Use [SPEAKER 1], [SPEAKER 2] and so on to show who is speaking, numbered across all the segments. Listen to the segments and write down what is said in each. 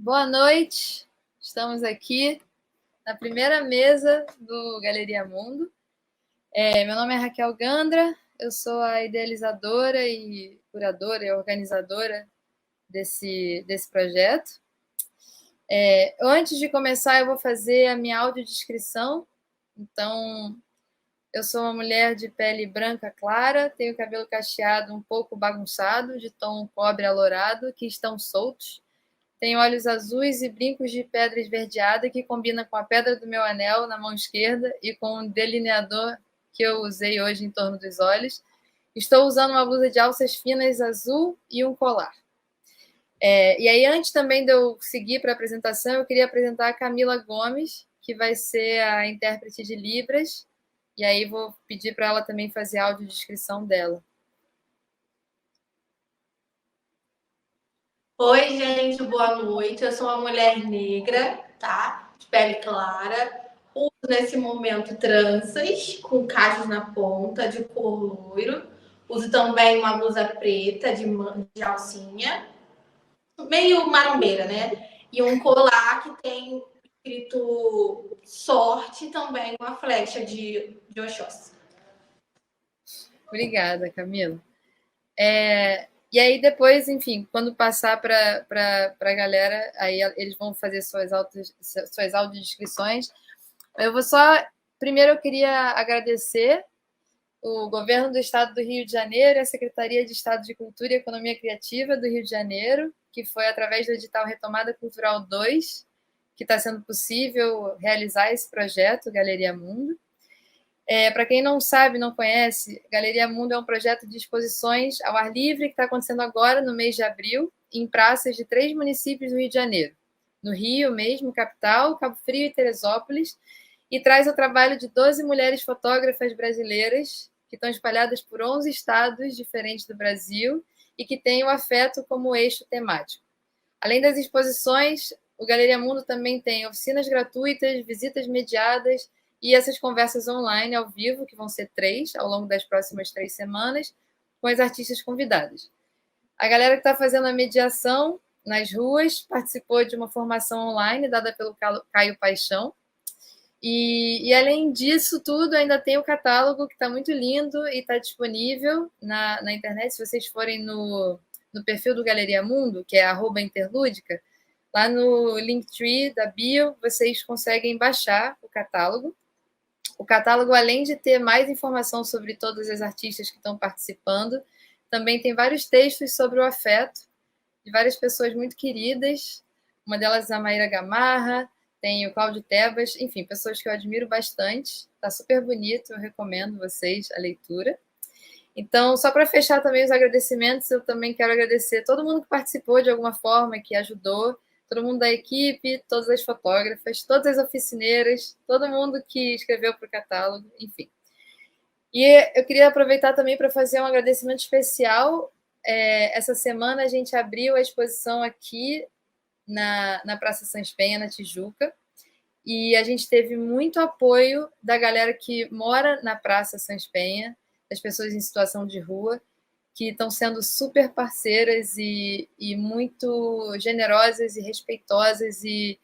[SPEAKER 1] Boa noite, estamos aqui na primeira mesa do Galeria Mundo. Meu nome é Raquel Gandra, eu sou a idealizadora e curadora e organizadora desse projeto. Antes de começar, eu vou fazer a minha audiodescrição. Então, eu sou uma mulher de pele branca clara, tenho cabelo cacheado um pouco bagunçado, de tom cobre alourado, que estão soltos. Tenho olhos azuis e brincos de pedra esverdeada que combina com a pedra do meu anel na mão esquerda e com o delineador que eu usei hoje em torno dos olhos. Estou usando uma blusa de alças finas azul e um colar. E aí, antes também de eu seguir para a apresentação, eu queria apresentar a Camila Gomes, que vai ser a intérprete de Libras. E aí vou pedir para ela também fazer a audiodescrição dela.
[SPEAKER 2] Oi, gente, boa noite. Eu sou uma mulher negra, tá? De pele clara. Uso nesse momento tranças com cachos na ponta, de cor loiro. Uso também uma blusa preta de alcinha, meio marombeira, né? E um colar que tem escrito sorte também, uma flecha de Oxóssi.
[SPEAKER 1] Obrigada, Camila. E aí depois, enfim, quando passar para a galera, aí eles vão fazer suas audiodescrições. Primeiro eu queria agradecer o governo do estado do Rio de Janeiro e a Secretaria de Estado de Cultura e Economia Criativa do Rio de Janeiro, que foi através do edital Retomada Cultural 2, que está sendo possível realizar esse projeto, Galeria Mundo. Para quem não sabe, não conhece, Galeria Mundo é um projeto de exposições ao ar livre que está acontecendo agora, no mês de abril, em praças de 3 municípios do Rio de Janeiro. No Rio mesmo, capital, Cabo Frio e Teresópolis, e traz o trabalho de 12 mulheres fotógrafas brasileiras que estão espalhadas por 11 estados diferentes do Brasil e que têm o afeto como eixo temático. Além das exposições, o Galeria Mundo também tem oficinas gratuitas, visitas mediadas e essas conversas online ao vivo, que vão ser 3 ao longo das próximas 3 semanas, com as artistas convidadas. A galera que está fazendo a mediação nas ruas participou de uma formação online dada pelo Caio Paixão. E além disso tudo, ainda tem o catálogo que está muito lindo e está disponível na internet. Se vocês forem no perfil do Galeria Mundo, que é @interlúdica, lá no Linktree da bio, vocês conseguem baixar o catálogo. O catálogo, além de ter mais informação sobre todas as artistas que estão participando, também tem vários textos sobre o afeto de várias pessoas muito queridas. Uma delas é a Maíra Gamarra, tem o Cláudio Tebas, enfim, pessoas que eu admiro bastante. Está super bonito, eu recomendo vocês a leitura. Então, só para fechar também os agradecimentos, eu também quero agradecer todo mundo que participou de alguma forma, que ajudou, todo mundo da equipe, todas as fotógrafas, todas as oficineiras, todo mundo que escreveu para o catálogo, enfim. E eu queria aproveitar também para fazer um agradecimento especial. Essa semana a gente abriu a exposição aqui na Praça Sans Penha, na Tijuca, e a gente teve muito apoio da galera que mora na Praça Sans Penha, das pessoas em situação de rua, que estão sendo super parceiras e muito generosas e respeitosas, e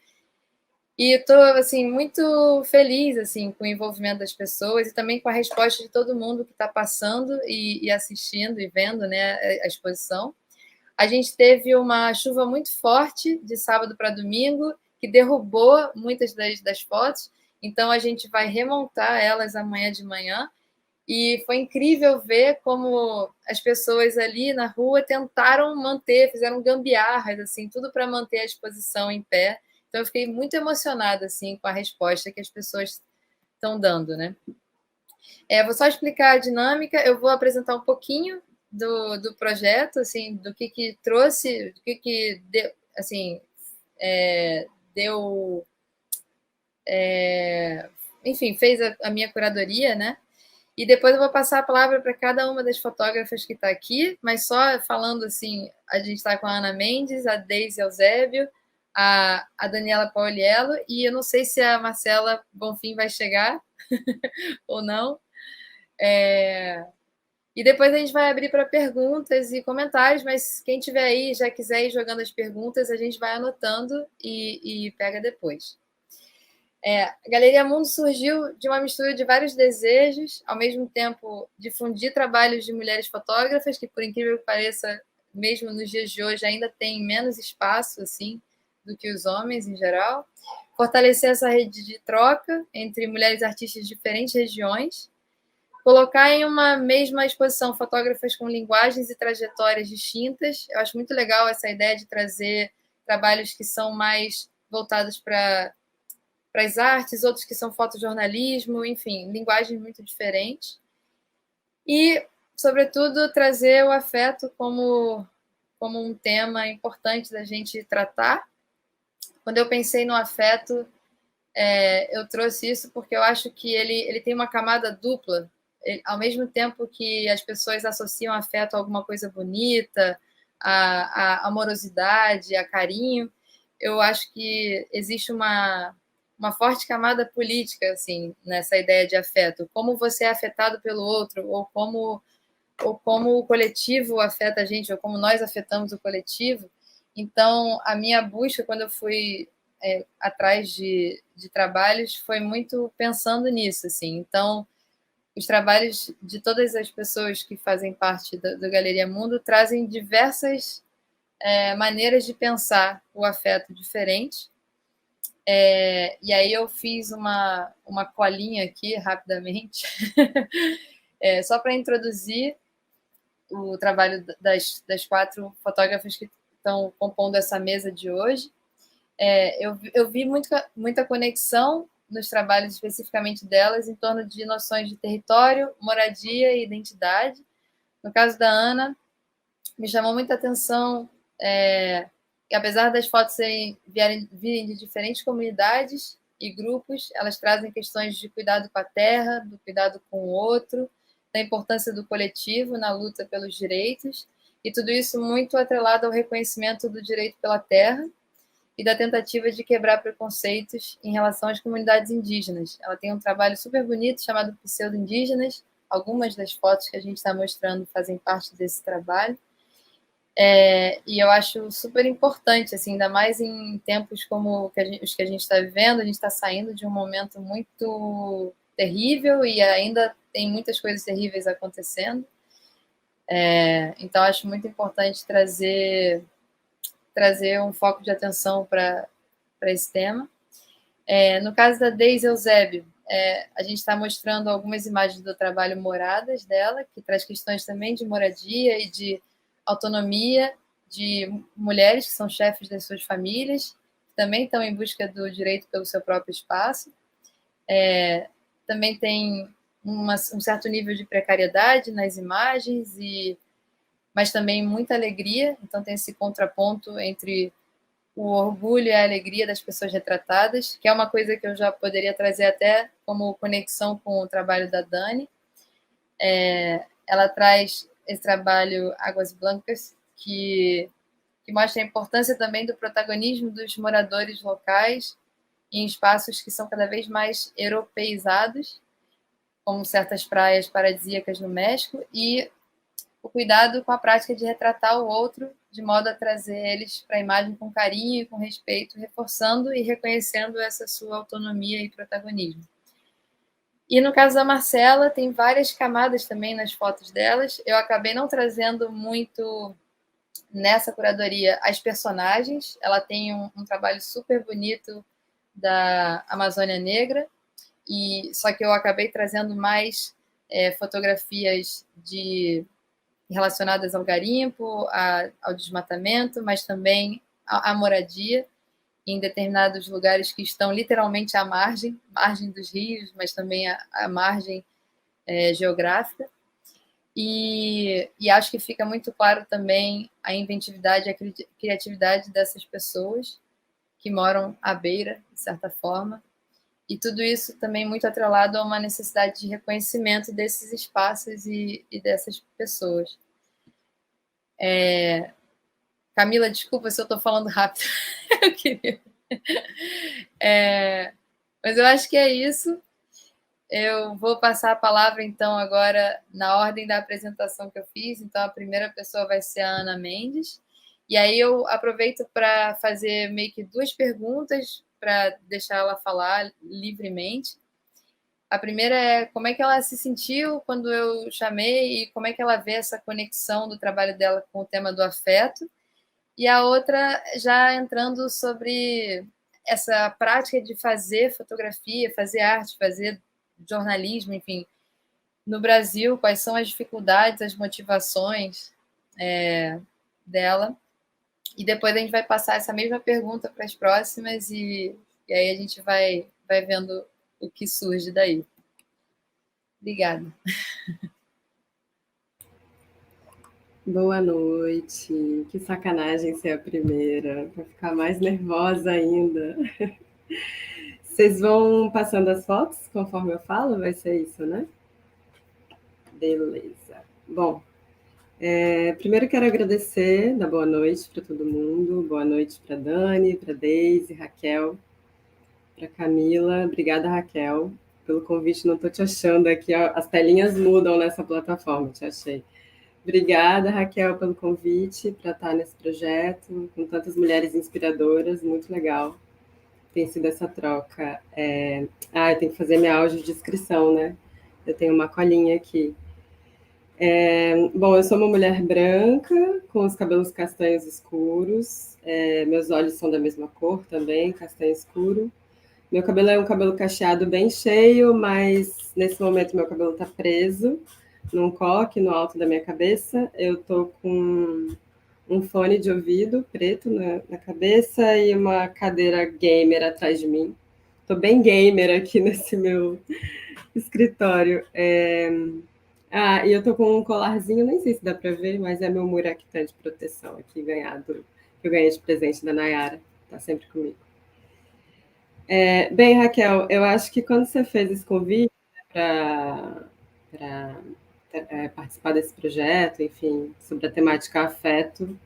[SPEAKER 1] estou assim, muito feliz assim, com o envolvimento das pessoas e também com a resposta de todo mundo que está passando e assistindo e vendo, né, a exposição. A gente teve uma chuva muito forte de sábado para domingo, que derrubou muitas das fotos, então a gente vai remontar elas amanhã de manhã. E foi incrível ver como as pessoas ali na rua tentaram manter, fizeram gambiarras, assim, tudo para manter a exposição em pé. Então eu fiquei muito emocionada assim, com a resposta que as pessoas estão dando, né? Vou só explicar a dinâmica, eu vou apresentar um pouquinho do projeto, assim, do que trouxe, do que deu, assim, deu, enfim, fez a minha curadoria, né? E depois eu vou passar a palavra para cada uma das fotógrafas que está aqui, mas só falando assim, a gente está com a Ana Mendes, a Deise Eusébio, a Daniela Pauliello, e eu não sei se a Marcela Bonfim vai chegar ou não. E depois a gente vai abrir para perguntas e comentários, mas quem tiver aí já quiser ir jogando as perguntas, a gente vai anotando e pega depois. A Galeria Mundo surgiu de uma mistura de vários desejos, ao mesmo tempo difundir trabalhos de mulheres fotógrafas, que por incrível que pareça, mesmo nos dias de hoje, ainda tem menos espaço assim do que os homens em geral. Fortalecer essa rede de troca entre mulheres artistas de diferentes regiões. Colocar em uma mesma exposição fotógrafas com linguagens e trajetórias distintas. Eu acho muito legal essa ideia de trazer trabalhos que são mais voltados para as artes, outros que são fotojornalismo, enfim, linguagens muito diferentes. E, sobretudo, trazer o afeto como um tema importante da gente tratar. Quando eu pensei no afeto, eu trouxe isso porque eu acho que ele tem uma camada dupla. Ao mesmo tempo que as pessoas associam afeto a alguma coisa bonita, a amorosidade, a carinho, eu acho que existe uma forte camada política assim nessa ideia de afeto. Como você é afetado pelo outro, ou como o coletivo afeta a gente, ou como nós afetamos o coletivo. Então, a minha busca, quando eu fui atrás de trabalhos, foi muito pensando nisso. Assim. Então, os trabalhos de todas as pessoas que fazem parte do Galeria Mundo trazem diversas maneiras de pensar o afeto diferente. E aí eu fiz uma colinha aqui, rapidamente, só para introduzir o trabalho das 4 fotógrafas que estão compondo essa mesa de hoje. Eu vi muita conexão nos trabalhos especificamente delas em torno de noções de território, moradia e identidade. No caso da Ana, me chamou muita atenção que, apesar das fotos virem de diferentes comunidades e grupos, elas trazem questões de cuidado com a terra, do cuidado com o outro, da importância do coletivo na luta pelos direitos, e tudo isso muito atrelado ao reconhecimento do direito pela terra e da tentativa de quebrar preconceitos em relação às comunidades indígenas. Ela tem um trabalho super bonito chamado Pseudo-Indígenas. Algumas das fotos que a gente está mostrando fazem parte desse trabalho. E eu acho super importante, assim, ainda mais em tempos como os que a gente está vivendo. A gente está saindo de um momento muito terrível e ainda tem muitas coisas terríveis acontecendo. Então, acho muito importante trazer um foco de atenção para esse tema. No caso da Deise Eusébio, a gente está mostrando algumas imagens do trabalho Moradas dela, que traz questões também de moradia e de autonomia de mulheres que são chefes das suas famílias, que também estão em busca do direito pelo seu próprio espaço. Também tem um certo nível de precariedade nas imagens, mas também muita alegria. Então tem esse contraponto entre o orgulho e a alegria das pessoas retratadas, que é uma coisa que eu já poderia trazer até como conexão com o trabalho da Dani. Ela traz esse trabalho Águas Blancas, que mostra a importância também do protagonismo dos moradores locais em espaços que são cada vez mais europeizados, como certas praias paradisíacas no México, e o cuidado com a prática de retratar o outro, de modo a trazer eles para a imagem com carinho e com respeito, reforçando e reconhecendo essa sua autonomia e protagonismo. E no caso da Marcela, tem várias camadas também nas fotos delas. Eu acabei não trazendo muito nessa curadoria as personagens. Ela tem um trabalho super bonito da Amazônia Negra, só que eu acabei trazendo mais fotografias relacionadas ao garimpo, ao desmatamento, mas também à moradia, em determinados lugares que estão literalmente à margem dos rios, mas também à margem geográfica. E acho que fica muito claro também a inventividade e a criatividade dessas pessoas que moram à beira, de certa forma, e tudo isso também muito atrelado a uma necessidade de reconhecimento desses espaços e dessas pessoas. Camila, desculpa se eu estou falando rápido. Eu queria. Mas eu acho que é isso. Eu vou passar a palavra, então, agora na ordem da apresentação que eu fiz. Então, a primeira pessoa vai ser a Ana Mendes. E aí eu aproveito para fazer meio que duas perguntas para deixar ela falar livremente. A primeira é como é que ela se sentiu quando eu chamei e como é que ela vê essa conexão do trabalho dela com o tema do afeto. E a outra já entrando sobre essa prática de fazer fotografia, fazer arte, fazer jornalismo, enfim, no Brasil, quais são as dificuldades, as motivações dela. E depois a gente vai passar essa mesma pergunta para as próximas e aí a gente vai vendo o que surge daí. Obrigada.
[SPEAKER 3] Boa noite. Que sacanagem ser a primeira, para ficar mais nervosa ainda. Vocês vão passando as fotos conforme eu falo? Vai ser isso, né? Beleza. Bom, primeiro quero agradecer, dar boa noite para todo mundo. Boa noite para Dani, para Deise, Raquel, para Camila. Obrigada, Raquel, pelo convite. Não estou te achando aqui, ó, as telinhas mudam nessa plataforma, te achei. Obrigada, Raquel, pelo convite para estar nesse projeto, com tantas mulheres inspiradoras, muito legal. Tem sido essa troca. Eu tenho que fazer minha audiodescrição, né? Eu tenho uma colinha aqui. Bom, eu sou uma mulher branca, com os cabelos castanhos escuros, meus olhos são da mesma cor também, castanho escuro. Meu cabelo é um cabelo cacheado bem cheio, mas nesse momento meu cabelo está preso num coque no alto da minha cabeça. Eu tô com um fone de ouvido preto na cabeça e uma cadeira gamer atrás de mim. Tô bem gamer aqui nesse meu escritório. E eu tô com um colarzinho, nem sei se dá para ver, mas é meu Muraktan de proteção aqui, que eu ganhei de presente da Nayara. Tá sempre comigo. Bem, Raquel, eu acho que quando você fez esse convite para participar desse projeto, enfim, sobre a temática afeto,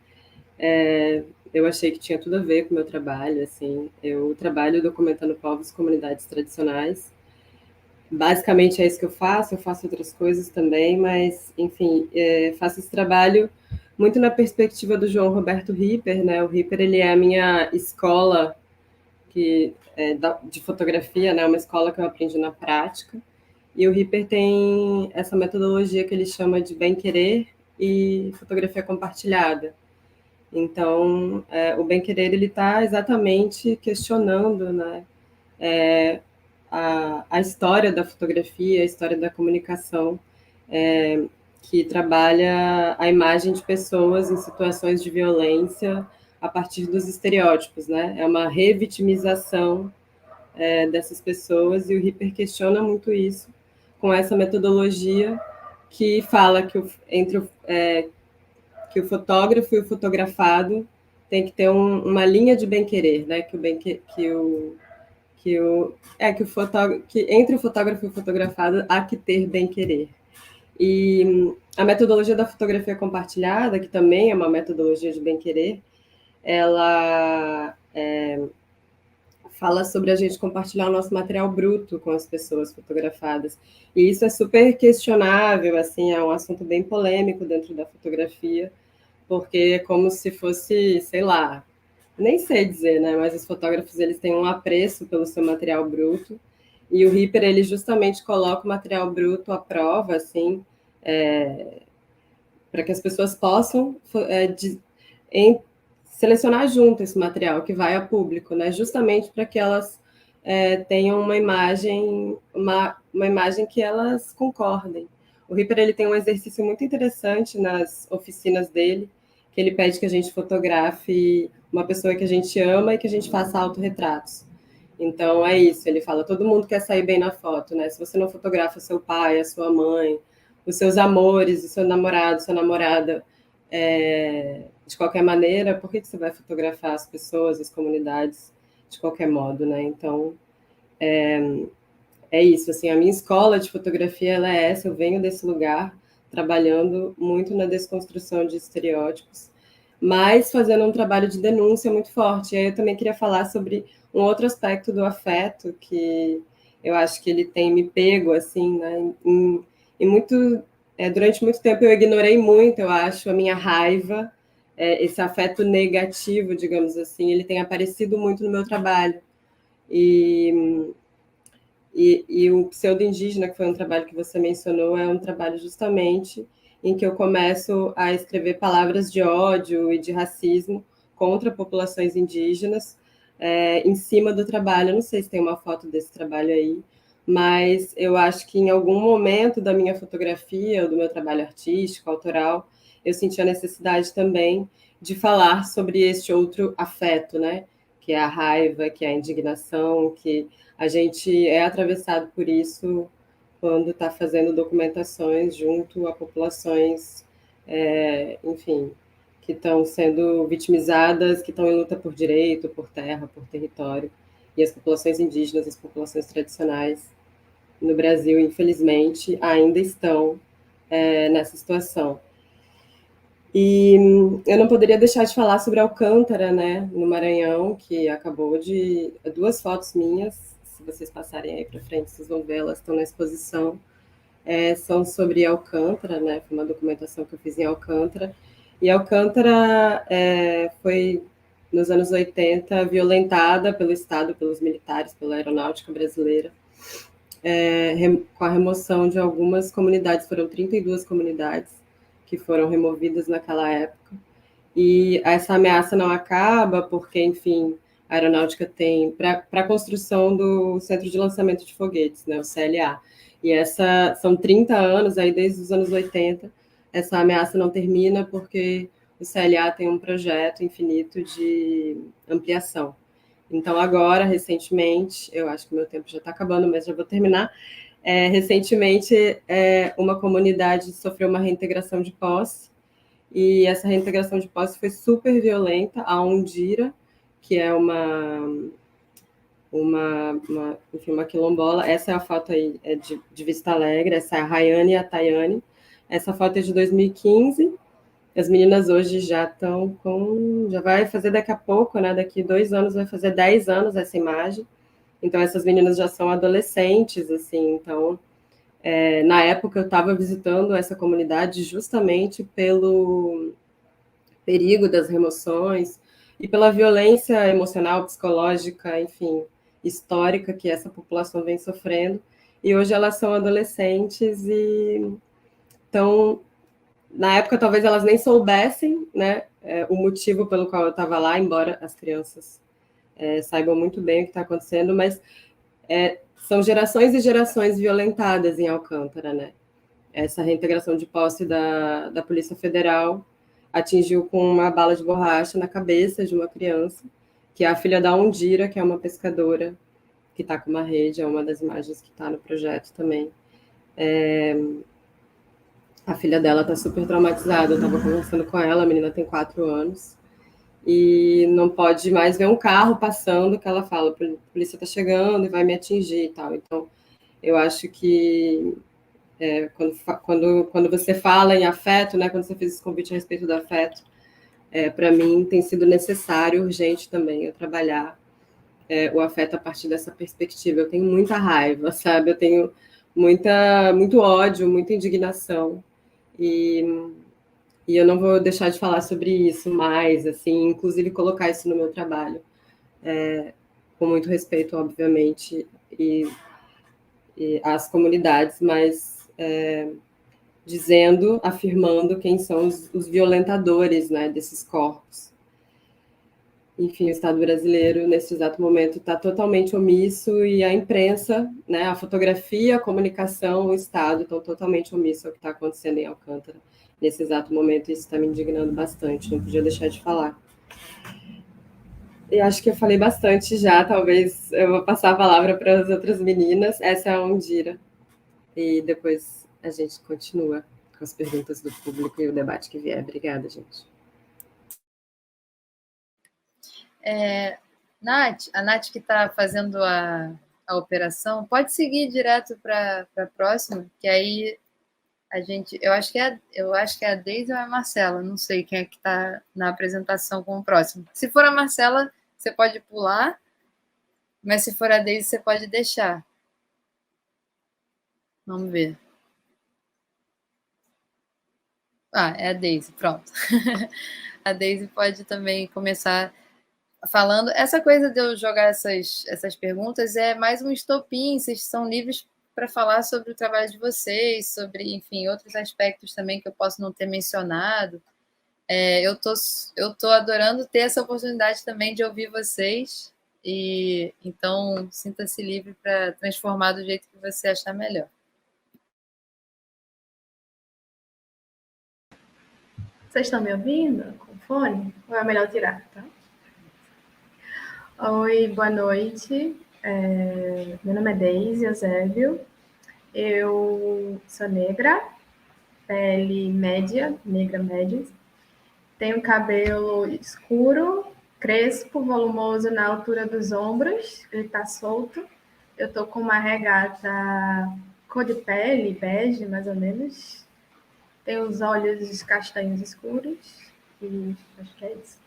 [SPEAKER 3] eu achei que tinha tudo a ver com o meu trabalho, assim. Eu trabalho documentando povos e comunidades tradicionais. Basicamente é isso que eu faço outras coisas também, mas, enfim, faço esse trabalho muito na perspectiva do João Roberto Ripper, né? O Ripper, ele é a minha escola de fotografia, né? Uma escola que eu aprendi na prática. E o Ripper tem essa metodologia que ele chama de bem-querer e fotografia compartilhada. Então, o bem-querer ele está exatamente questionando, né, a história da fotografia, a história da comunicação, que trabalha a imagem de pessoas em situações de violência a partir dos estereótipos, né? É uma revitimização dessas pessoas, e o Ripper questiona muito isso com essa metodologia que fala que que o fotógrafo e o fotografado tem que ter uma linha de bem-querer, né? Que entre o fotógrafo e o fotografado há que ter bem-querer. E a metodologia da fotografia compartilhada, que também é uma metodologia de bem-querer, ela fala sobre a gente compartilhar o nosso material bruto com as pessoas fotografadas. E isso é super questionável, assim, é um assunto bem polêmico dentro da fotografia, porque é como se fosse, sei lá, nem sei dizer, né? Mas os fotógrafos, eles têm um apreço pelo seu material bruto, e o Ripper, ele justamente coloca o material bruto à prova, assim, para que as pessoas possam selecionar junto esse material que vai a público, né? Justamente para que elas tenham uma imagem que elas concordem. O Ripper, ele tem um exercício muito interessante nas oficinas dele, que ele pede que a gente fotografe uma pessoa que a gente ama e que a gente faça autorretratos. Então é isso, ele fala, todo mundo quer sair bem na foto, né? Se você não fotografa seu pai, a sua mãe, os seus amores, o seu namorado, sua namorada, de qualquer maneira, por que você vai fotografar as pessoas, as comunidades, de qualquer modo, né? Então, é isso, assim, a minha escola de fotografia, ela é essa, eu venho desse lugar, trabalhando muito na desconstrução de estereótipos, mas fazendo um trabalho de denúncia muito forte. E aí eu também queria falar sobre um outro aspecto do afeto, que eu acho que ele tem me pego, assim, né, durante muito tempo eu ignorei muito, eu acho, a minha raiva, esse afeto negativo, digamos assim, ele tem aparecido muito no meu trabalho. E o pseudo-indígena, que foi um trabalho que você mencionou, é um trabalho justamente em que eu começo a escrever palavras de ódio e de racismo contra populações indígenas, em cima do trabalho. Eu não sei se tem uma foto desse trabalho aí, mas eu acho que em algum momento da minha fotografia, ou do meu trabalho artístico, autoral, eu senti a necessidade também de falar sobre este outro afeto, né? Que é a raiva, que é a indignação, que a gente é atravessado por isso quando está fazendo documentações junto a populações, enfim, que estão sendo vitimizadas, que estão em luta por direito, por terra, por território. E as populações indígenas, as populações tradicionais no Brasil, infelizmente, ainda estão nessa situação. E eu não poderia deixar de falar sobre Alcântara, né, no Maranhão, que acabou de... Duas fotos minhas, se vocês passarem aí para frente, vocês vão ver, elas estão na exposição. São sobre Alcântara, né, foi uma documentação que eu fiz em Alcântara. E Alcântara foi, nos anos 80, violentada pelo Estado, pelos militares, pela aeronáutica brasileira, com a remoção de algumas comunidades, foram 32 comunidades que foram removidas naquela época. E essa ameaça não acaba porque, enfim, a aeronáutica tem para a construção do Centro de Lançamento de Foguetes, né, o CLA. E são 30 anos, aí desde os anos 80, essa ameaça não termina porque o CLA tem um projeto infinito de ampliação. Então, agora, recentemente, eu acho que meu tempo já está acabando, mas já vou terminar. Recentemente, uma comunidade sofreu uma reintegração de posse, e essa reintegração de posse foi super violenta. A Ondira, que é enfim, uma quilombola, essa é a foto aí de Vista Alegre, essa é a Rayane e a Tayane. Essa foto é de 2015. As meninas hoje já estão já vai fazer daqui a pouco, né? Daqui 2 anos vai fazer 10 anos essa imagem. Então essas meninas já são adolescentes, assim. Então, na época eu estava visitando essa comunidade justamente pelo perigo das remoções e pela violência emocional, psicológica, enfim, histórica que essa população vem sofrendo. E hoje elas são adolescentes e estão... Na época, talvez elas nem soubessem, né, o motivo pelo qual eu estava lá, embora as crianças saibam muito bem o que está acontecendo, mas são gerações e gerações violentadas em Alcântara, né? Essa reintegração de posse da Polícia Federal atingiu com uma bala de borracha na cabeça de uma criança, que é a filha da Ondira, que é uma pescadora que está com uma rede, é uma das imagens que está no projeto também. A filha dela está super traumatizada, eu estava conversando com ela, a menina tem 4 anos, e não pode mais ver um carro passando, que ela fala, a polícia está chegando e vai me atingir e tal. Então, eu acho que quando você fala em afeto, né, quando você fez esse convite a respeito do afeto, para mim tem sido necessário, urgente também, eu trabalhar o afeto a partir dessa perspectiva. Eu tenho muita raiva, sabe? Eu tenho muito ódio, muita indignação, e eu não vou deixar de falar sobre isso mais, assim, inclusive colocar isso no meu trabalho, com muito respeito, obviamente, e às comunidades, mas dizendo, afirmando quem são os violentadores, né, desses corpos. Enfim, o Estado brasileiro, nesse exato momento, está totalmente omisso, e a imprensa, né, a fotografia, a comunicação, o Estado estão totalmente omissos ao que está acontecendo em Alcântara nesse exato momento, e isso está me indignando bastante, não podia deixar de falar. E acho que eu falei bastante já, talvez eu vou passar a palavra para as outras meninas. Essa é a Ondira, e depois a gente continua com as perguntas do público e o debate que vier. Obrigada, gente.
[SPEAKER 1] A Nath que está fazendo a operação, pode seguir direto para a próxima, que aí a gente, eu acho que é a Deise ou a Marcela, não sei quem é que está na apresentação com o próximo. Se for a Marcela, você pode pular, mas se for a Deise, você pode deixar. Vamos ver. Ah, é a Daisy, pronto. A Daisy pode também começar falando. Essa coisa de eu jogar essas perguntas é mais um estopim, vocês são livres para falar sobre o trabalho de vocês, sobre, enfim, outros aspectos também que eu posso não ter mencionado. Eu tô adorando ter essa oportunidade também de ouvir vocês, e então sinta-se livre para transformar do jeito que você achar melhor.
[SPEAKER 4] Vocês estão me ouvindo com fone? Ou é melhor tirar, tá? Oi, boa noite. Meu nome é Daisy Eusébio. Eu sou negra, pele média, negra média. Tenho cabelo escuro, crespo, volumoso na altura dos ombros. Ele tá solto. Eu tô com uma regata cor de pele, bege, mais ou menos. Tenho os olhos castanhos escuros. E acho que é isso.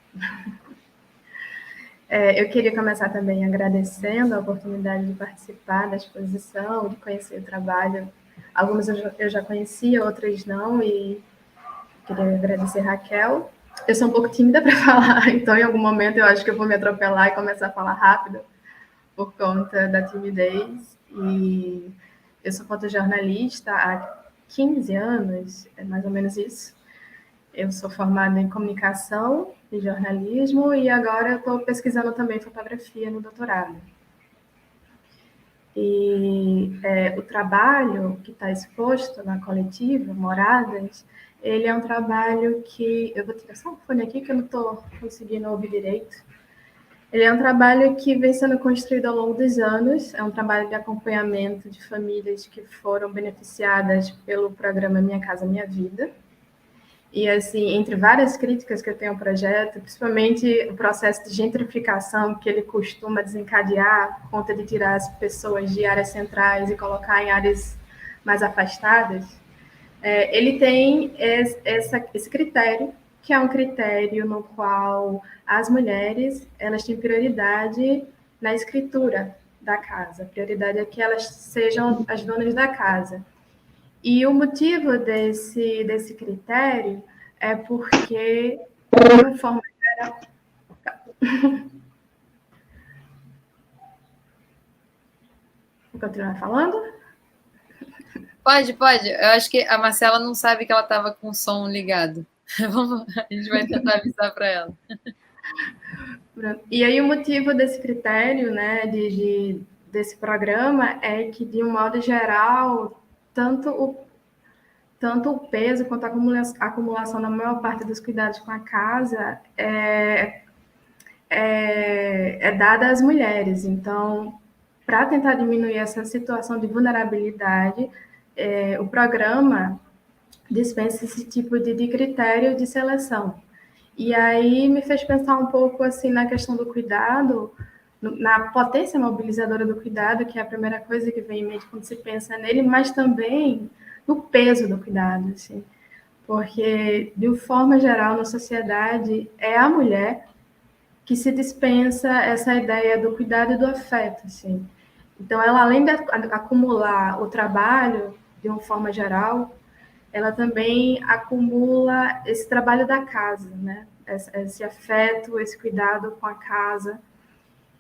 [SPEAKER 4] Eu queria começar também agradecendo a oportunidade de participar da exposição, de conhecer o trabalho. Algumas eu já conhecia, outras não, e queria agradecer a Raquel. Eu sou um pouco tímida para falar, então em algum momento eu acho que eu vou me atropelar e começar a falar rápido por conta da timidez. E eu sou fotojornalista há 15 anos, é mais ou menos isso. Eu sou formada em comunicação e jornalismo e agora eu estou pesquisando também fotografia no doutorado. E o trabalho que está exposto na coletiva, Moradas, ele é um trabalho que... Eu vou tirar só o fone aqui que eu não estou conseguindo ouvir direito. Ele é um trabalho que vem sendo construído ao longo dos anos, é um trabalho de acompanhamento de famílias que foram beneficiadas pelo programa Minha Casa Minha Vida. E, assim, entre várias críticas que eu tenho ao projeto, principalmente o processo de gentrificação que ele costuma desencadear por conta de tirar as pessoas de áreas centrais e colocar em áreas mais afastadas, ele tem esse critério, que é um critério no qual as mulheres elas têm prioridade na escritura da casa. A prioridade é que elas sejam as donas da casa. E o motivo desse critério é porque, de uma forma geral... Vou continuar falando?
[SPEAKER 1] Pode. Eu acho que a Marcela não sabe que ela estava com o som ligado. A gente vai tentar avisar para ela.
[SPEAKER 4] E aí o motivo desse critério, né, desse programa é que, de um modo geral, tanto o peso quanto a acumulação da maior parte dos cuidados com a casa é dada às mulheres. Então, para tentar diminuir essa situação de vulnerabilidade, o programa dispensa esse tipo de critério de seleção. E aí me fez pensar um pouco assim na questão do cuidado, na potência mobilizadora do cuidado, que é a primeira coisa que vem em mente quando se pensa nele, mas também no peso do cuidado, assim. Porque, de uma forma geral, na sociedade, é a mulher que se dispensa essa ideia do cuidado e do afeto, assim. Então, ela, além de acumular o trabalho, de uma forma geral, ela também acumula esse trabalho da casa, né? Esse afeto, esse cuidado com a casa.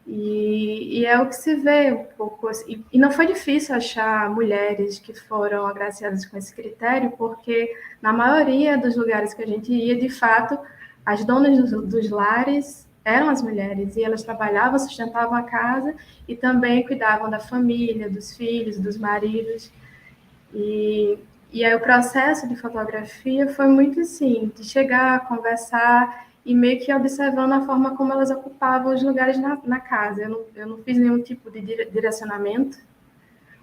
[SPEAKER 4] E é o que se vê um pouco assim. E não foi difícil achar mulheres que foram agraciadas com esse critério, porque na maioria dos lugares que a gente ia, de fato, as donas dos lares eram as mulheres, e elas trabalhavam, sustentavam a casa e também cuidavam da família, dos filhos, dos maridos. E aí o processo de fotografia foi muito assim, de chegar, conversar e meio que observando a forma como elas ocupavam os lugares na casa. Eu não fiz nenhum tipo de direcionamento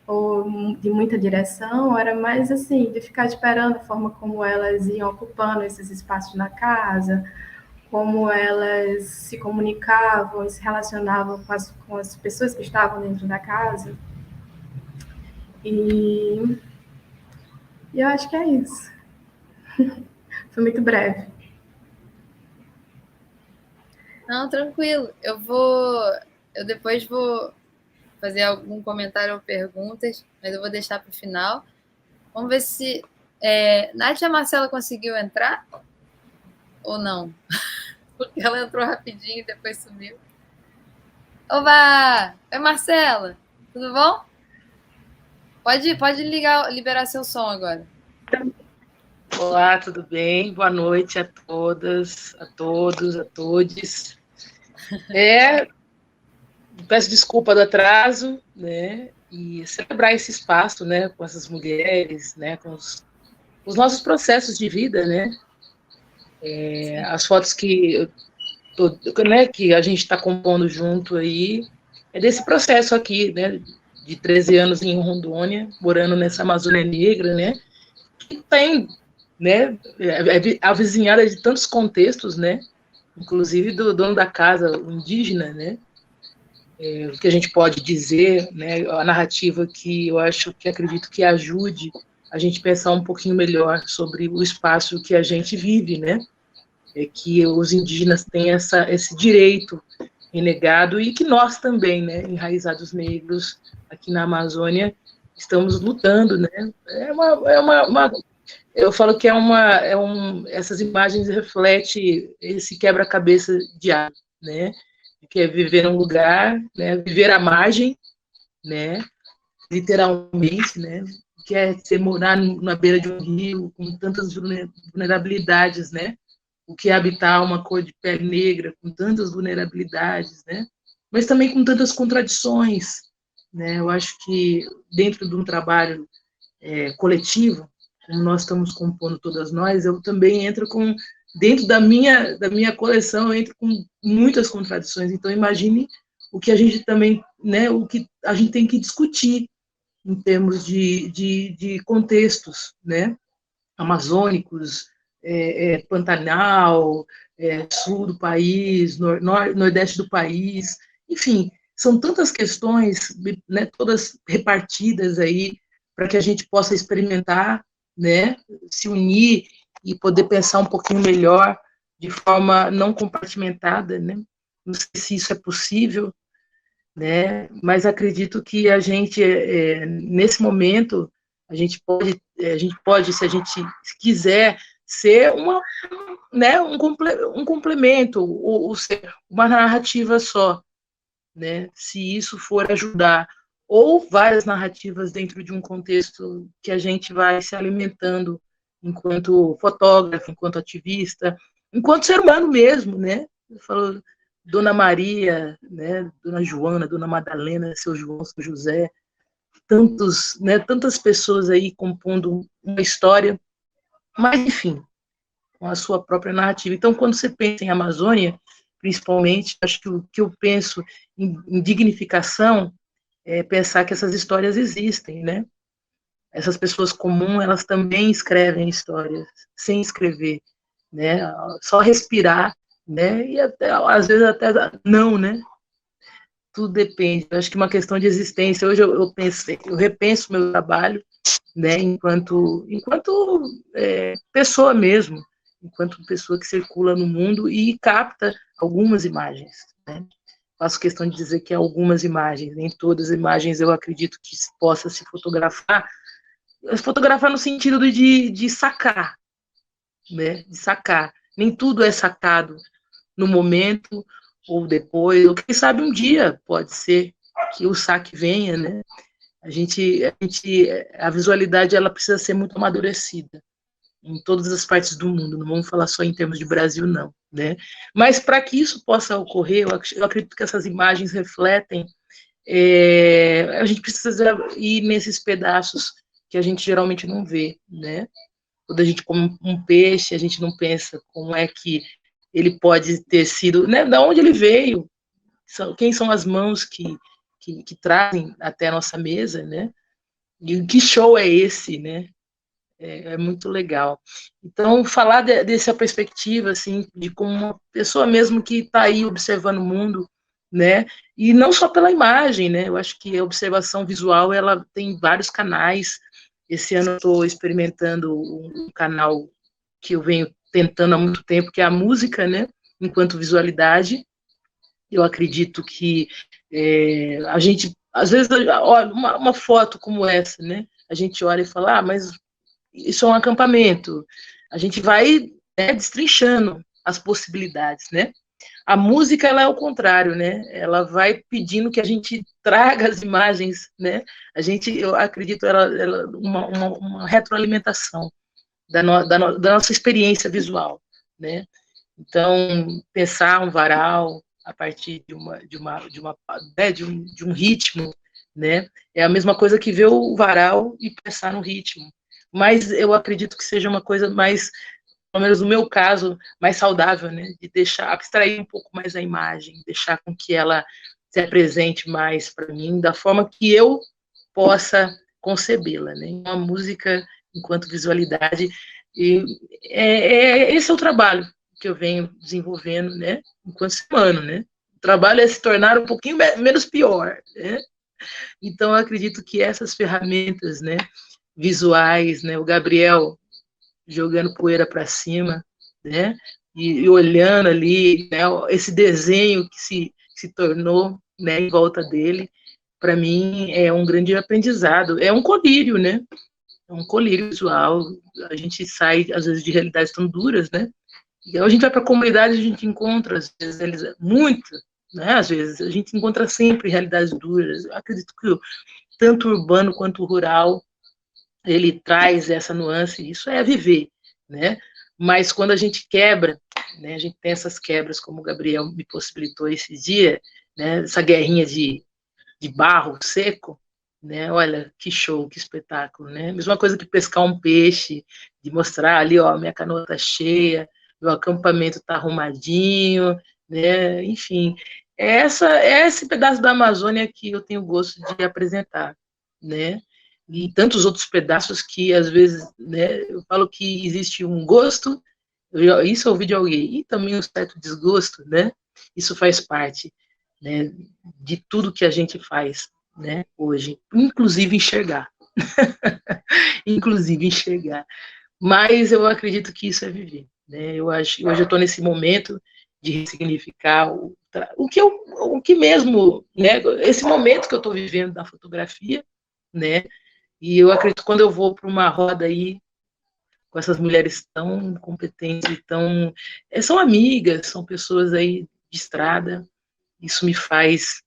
[SPEAKER 4] ou de muita direção, era mais assim, de ficar esperando a forma como elas iam ocupando esses espaços na casa, como elas se comunicavam e se relacionavam com as pessoas que estavam dentro da casa. E eu acho que é isso. Foi muito breve.
[SPEAKER 1] Não, tranquilo. Eu depois vou fazer algum comentário ou perguntas, mas eu vou deixar para o final. Vamos ver se Nádia Marcela conseguiu entrar ou não, porque ela entrou rapidinho e depois sumiu. Oba! Oi, Marcela, tudo bom? Pode liberar seu som agora.
[SPEAKER 5] Olá, tudo bem? Boa noite a todas, a todos, a todes. Peço desculpa do atraso, né? E celebrar esse espaço, né, com essas mulheres, né, com os nossos processos de vida, né? As fotos que que a gente está compondo junto aí é desse processo aqui, né? De 13 anos em Rondônia, morando nessa Amazônia Negra, né? Que tem, né? Avizinhada de tantos contextos, né? Inclusive do dono da casa, o indígena, né? O que a gente pode dizer, né? A narrativa que eu acredito que ajude a gente pensar um pouquinho melhor sobre o espaço que a gente vive, né? Que os indígenas têm esse direito renegado e que nós também, né? Enraizados negros aqui na Amazônia, estamos lutando, né? Eu falo que essas imagens refletem esse quebra-cabeça diário, né? Que é viver num lugar, né? Viver à margem, né? Literalmente, né? Que é você morar na beira de um rio com tantas vulnerabilidades, né? O que é habitar uma cor de pele negra com tantas vulnerabilidades, né? Mas também com tantas contradições, né? Eu acho que dentro de um trabalho coletivo, como nós estamos compondo todas nós, eu também entro dentro da minha coleção, eu entro com muitas contradições. Então, imagine o que a gente também, né, o que a gente tem que discutir em termos de contextos, né, amazônicos, Pantanal, sul do país, nordeste do país, enfim, são tantas questões, né, todas repartidas aí, para que a gente possa experimentar, né, se unir e poder pensar um pouquinho melhor, de forma não compartimentada, né? Não sei se isso é possível, né? Mas acredito que a gente, nesse momento, a gente pode, se a gente quiser, ser né, um complemento, ou ser uma narrativa só, né? Se isso for ajudar, ou várias narrativas dentro de um contexto que a gente vai se alimentando enquanto fotógrafo, enquanto ativista, enquanto ser humano mesmo, né? Eu falo Dona Maria, né? Dona Joana, Dona Madalena, seu João, seu José, né? Tantas pessoas aí compondo uma história, mas enfim, com a sua própria narrativa. Então, quando você pensa em Amazônia, principalmente, acho que o que eu penso em dignificação é pensar que essas histórias existem, né? Essas pessoas comuns, elas também escrevem histórias, sem escrever, né? Só respirar, né? E até, às vezes até não, né? Tudo depende. Eu acho que uma questão de existência. Hoje eu repenso meu trabalho, né? Enquanto pessoa mesmo, enquanto pessoa que circula no mundo e capta algumas imagens, né? Faço questão de dizer que algumas imagens, nem todas as imagens eu acredito que possa se fotografar no sentido de sacar, né? De sacar. Nem tudo é sacado no momento ou depois, ou quem sabe um dia pode ser que o saque venha, né? A visualidade ela precisa ser muito amadurecida em todas as partes do mundo, não vamos falar só em termos de Brasil, não, né? Mas para que isso possa ocorrer, eu acredito que essas imagens refletem, a gente precisa ir nesses pedaços que a gente geralmente não vê, né? Quando a gente come um peixe, a gente não pensa como é que ele pode ter sido, né? Da onde ele veio, quem são as mãos que trazem até a nossa mesa, né? E que show é esse, né? É muito legal. Então, falar dessa perspectiva, assim, de como uma pessoa mesmo que está aí observando o mundo, né? E não só pela imagem, né? Eu acho que a observação visual, ela tem vários canais. Esse ano eu estou experimentando um canal que eu venho tentando há muito tempo, que é a música, né? Enquanto visualidade. Eu acredito que às vezes, olha, uma foto como essa, né? A gente olha e fala, mas isso é um acampamento. A gente vai, né, destrinchando as possibilidades, né? A música, ela é o contrário, né? Ela vai pedindo que a gente traga as imagens, né? Eu acredito, ela uma retroalimentação da nossa experiência visual, né? Então, pensar um varal a partir de um ritmo, né? É a mesma coisa que ver o varal e pensar no ritmo. Mas eu acredito que seja uma coisa mais, pelo menos no meu caso, mais saudável, né? De deixar, abstrair um pouco mais a imagem, deixar com que ela se apresente mais para mim, da forma que eu possa concebê-la, né? Uma música enquanto visualidade. E esse é o trabalho que eu venho desenvolvendo, né? Enquanto ser humano, né? O trabalho é se tornar um pouquinho menos pior, né? Então, eu acredito que essas ferramentas, né, visuais, né, o Gabriel jogando poeira para cima, né, e olhando ali, né, esse desenho que se tornou, né, em volta dele, para mim é um grande aprendizado, é um colírio, né, é um colírio visual. A gente sai, às vezes, de realidades tão duras, né, e a gente vai para a comunidade e a gente encontra, às vezes, muito, né, às vezes, a gente encontra sempre realidades duras. Eu acredito que tanto o urbano quanto o rural, ele traz essa nuance, isso é viver, né? Mas quando a gente quebra, né, a gente tem essas quebras, como o Gabriel me possibilitou esse dia, né, essa guerrinha de barro seco, né? Olha que show, que espetáculo, né? Mesma coisa que pescar um peixe, de mostrar ali, ó, minha canoa tá cheia, meu acampamento tá arrumadinho, né? Enfim, é esse pedaço da Amazônia que eu tenho gosto de apresentar, né? E tantos outros pedaços que às vezes, né, eu falo que existe um gosto, isso eu ouvi de alguém, e também um certo desgosto, né? Isso faz parte, né, de tudo que a gente faz, né, hoje, inclusive enxergar. Inclusive enxergar. Mas eu acredito que isso é viver, né? Eu acho que hoje eu estou nesse momento de ressignificar o que mesmo, né, esse momento que eu estou vivendo da fotografia, né? E eu acredito que quando eu vou para uma roda aí com essas mulheres tão competentes, são amigas, são pessoas aí de estrada, isso me faz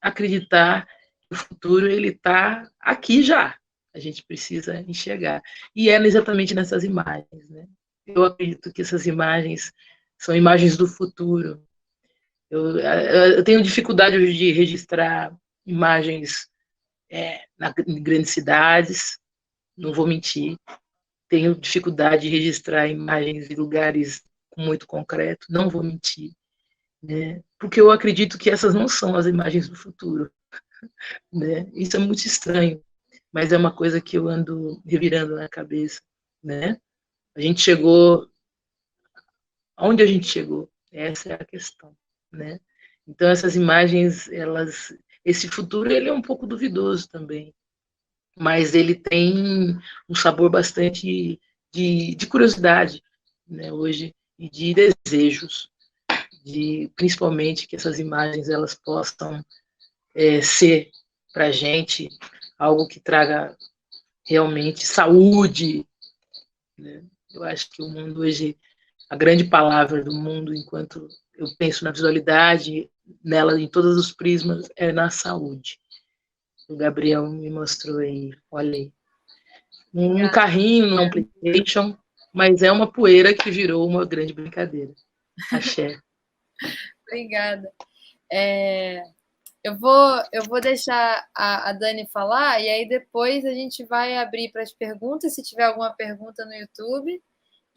[SPEAKER 5] acreditar que o futuro ele está aqui já. A gente precisa enxergar. E é exatamente nessas imagens, né? Eu acredito que essas imagens são imagens do futuro. Eu tenho dificuldade hoje de registrar imagens em grandes cidades, não vou mentir. Tenho dificuldade de registrar imagens de lugares muito concreto, não vou mentir, né? Porque eu acredito que essas não são as imagens do futuro, né? Isso é muito estranho, mas é uma coisa que eu ando revirando na cabeça, né? A gente chegou aonde a gente chegou, essa é a questão, né? Então essas imagens, esse futuro ele é um pouco duvidoso também, mas ele tem um sabor bastante de curiosidade, né, hoje, e de desejos, principalmente que essas imagens elas possam ser para a gente algo que traga realmente saúde, né? Eu acho que o mundo hoje, a grande palavra do mundo, enquanto eu penso na visualidade, nela em todos os prismas, é na saúde. O Gabriel me mostrou aí, olha aí. Um carrinho, não é um PlayStation, mas é uma poeira que virou uma grande brincadeira. Axé.
[SPEAKER 1] Obrigada. Eu vou deixar a Dani falar e aí depois a gente vai abrir para as perguntas, se tiver alguma pergunta no YouTube.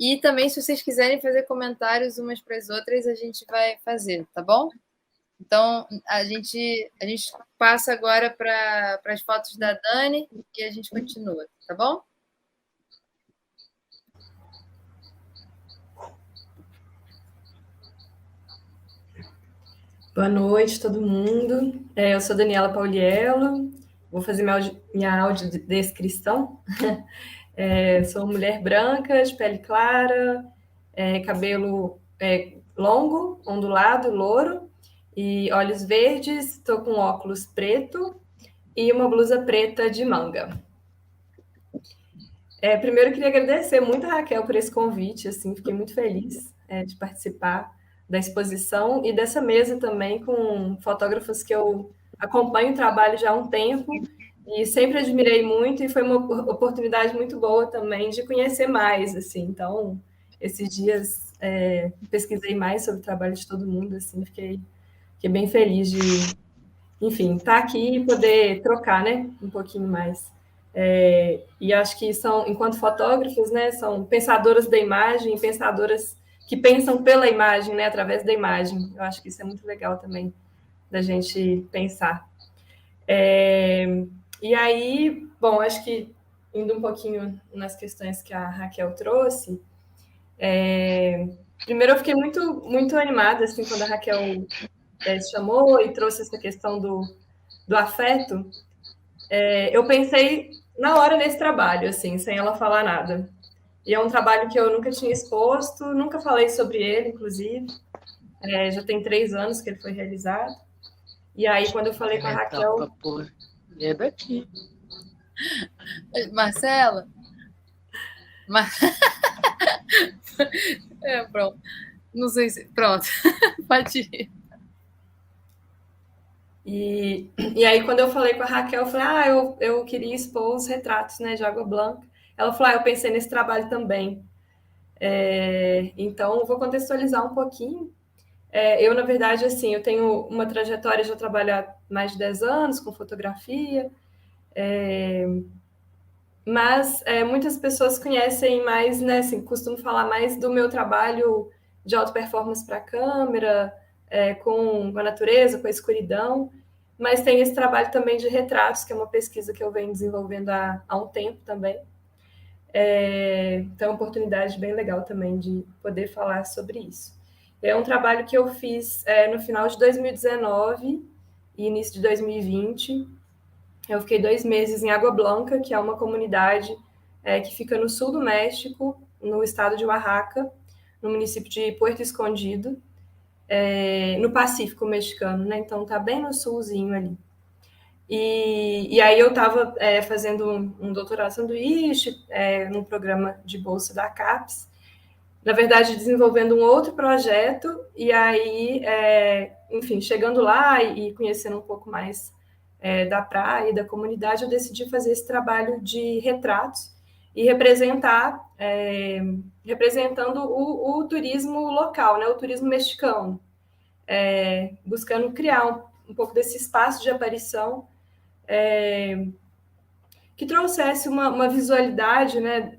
[SPEAKER 1] E também, se vocês quiserem fazer comentários umas para as outras, a gente vai fazer, tá bom? Então, a gente passa agora para as fotos da Dani e a gente continua, tá bom?
[SPEAKER 6] Boa noite, todo mundo. Eu sou Daniela Pauliello, vou fazer minha audiodescrição. Sou mulher branca, de pele clara, cabelo longo, ondulado, louro, e olhos verdes, estou com óculos preto e uma blusa preta de manga. Primeiro, eu queria agradecer muito a Raquel por esse convite, assim, fiquei muito feliz de participar da exposição e dessa mesa também com fotógrafos que eu acompanho o trabalho já há um tempo e sempre admirei muito, e foi uma oportunidade muito boa também de conhecer mais, assim. Então, esses dias pesquisei mais sobre o trabalho de todo mundo, assim, fiquei bem feliz de, enfim, estar aqui e poder trocar, né, um pouquinho mais. E acho que são, enquanto fotógrafos, né, são pensadoras da imagem, pensadoras que pensam pela imagem, né, através da imagem. Eu acho que isso é muito legal também da gente pensar. E aí, bom, acho que indo um pouquinho nas questões que a Raquel trouxe, primeiro eu fiquei muito, muito animada, assim, quando a Raquel chamou e trouxe essa questão do afeto. Eu pensei na hora nesse trabalho, assim, sem ela falar nada. E é um trabalho que eu nunca tinha exposto, nunca falei sobre ele, inclusive. Já tem 3 anos que ele foi realizado. E aí, quando eu falei com a Raquel...
[SPEAKER 5] É daqui.
[SPEAKER 1] Marcela? Pronto. Não sei se... Pronto. Pode ir.
[SPEAKER 6] E aí, quando eu falei com a Raquel, eu falei, eu queria expor os retratos, né, de Água Blanca. Ela falou, eu pensei nesse trabalho também. Então, vou contextualizar um pouquinho. Eu, na verdade, assim, eu tenho uma trajetória de trabalhar mais de 10 anos com fotografia, mas muitas pessoas conhecem mais, né, assim, costumo falar mais do meu trabalho de alta performance para a câmera, com a natureza, com a escuridão, mas tem esse trabalho também de retratos, que é uma pesquisa que eu venho desenvolvendo há um tempo também. Então, é uma oportunidade bem legal também de poder falar sobre isso. É um trabalho que eu fiz no final de 2019 e início de 2020. Eu fiquei 2 meses em Água Blanca, que é uma comunidade que fica no sul do México, no estado de Oaxaca, no município de Puerto Escondido, no Pacífico mexicano, né? Então, tá bem no sulzinho ali. E aí eu estava fazendo um doutorado sanduíche num programa de bolsa da CAPES, na verdade, desenvolvendo um outro projeto, e aí, enfim, chegando lá e conhecendo um pouco mais da praia e da comunidade, eu decidi fazer esse trabalho de retratos e representando o turismo local, né, o turismo mexicano, buscando criar um pouco desse espaço de aparição que trouxesse uma visualidade, né,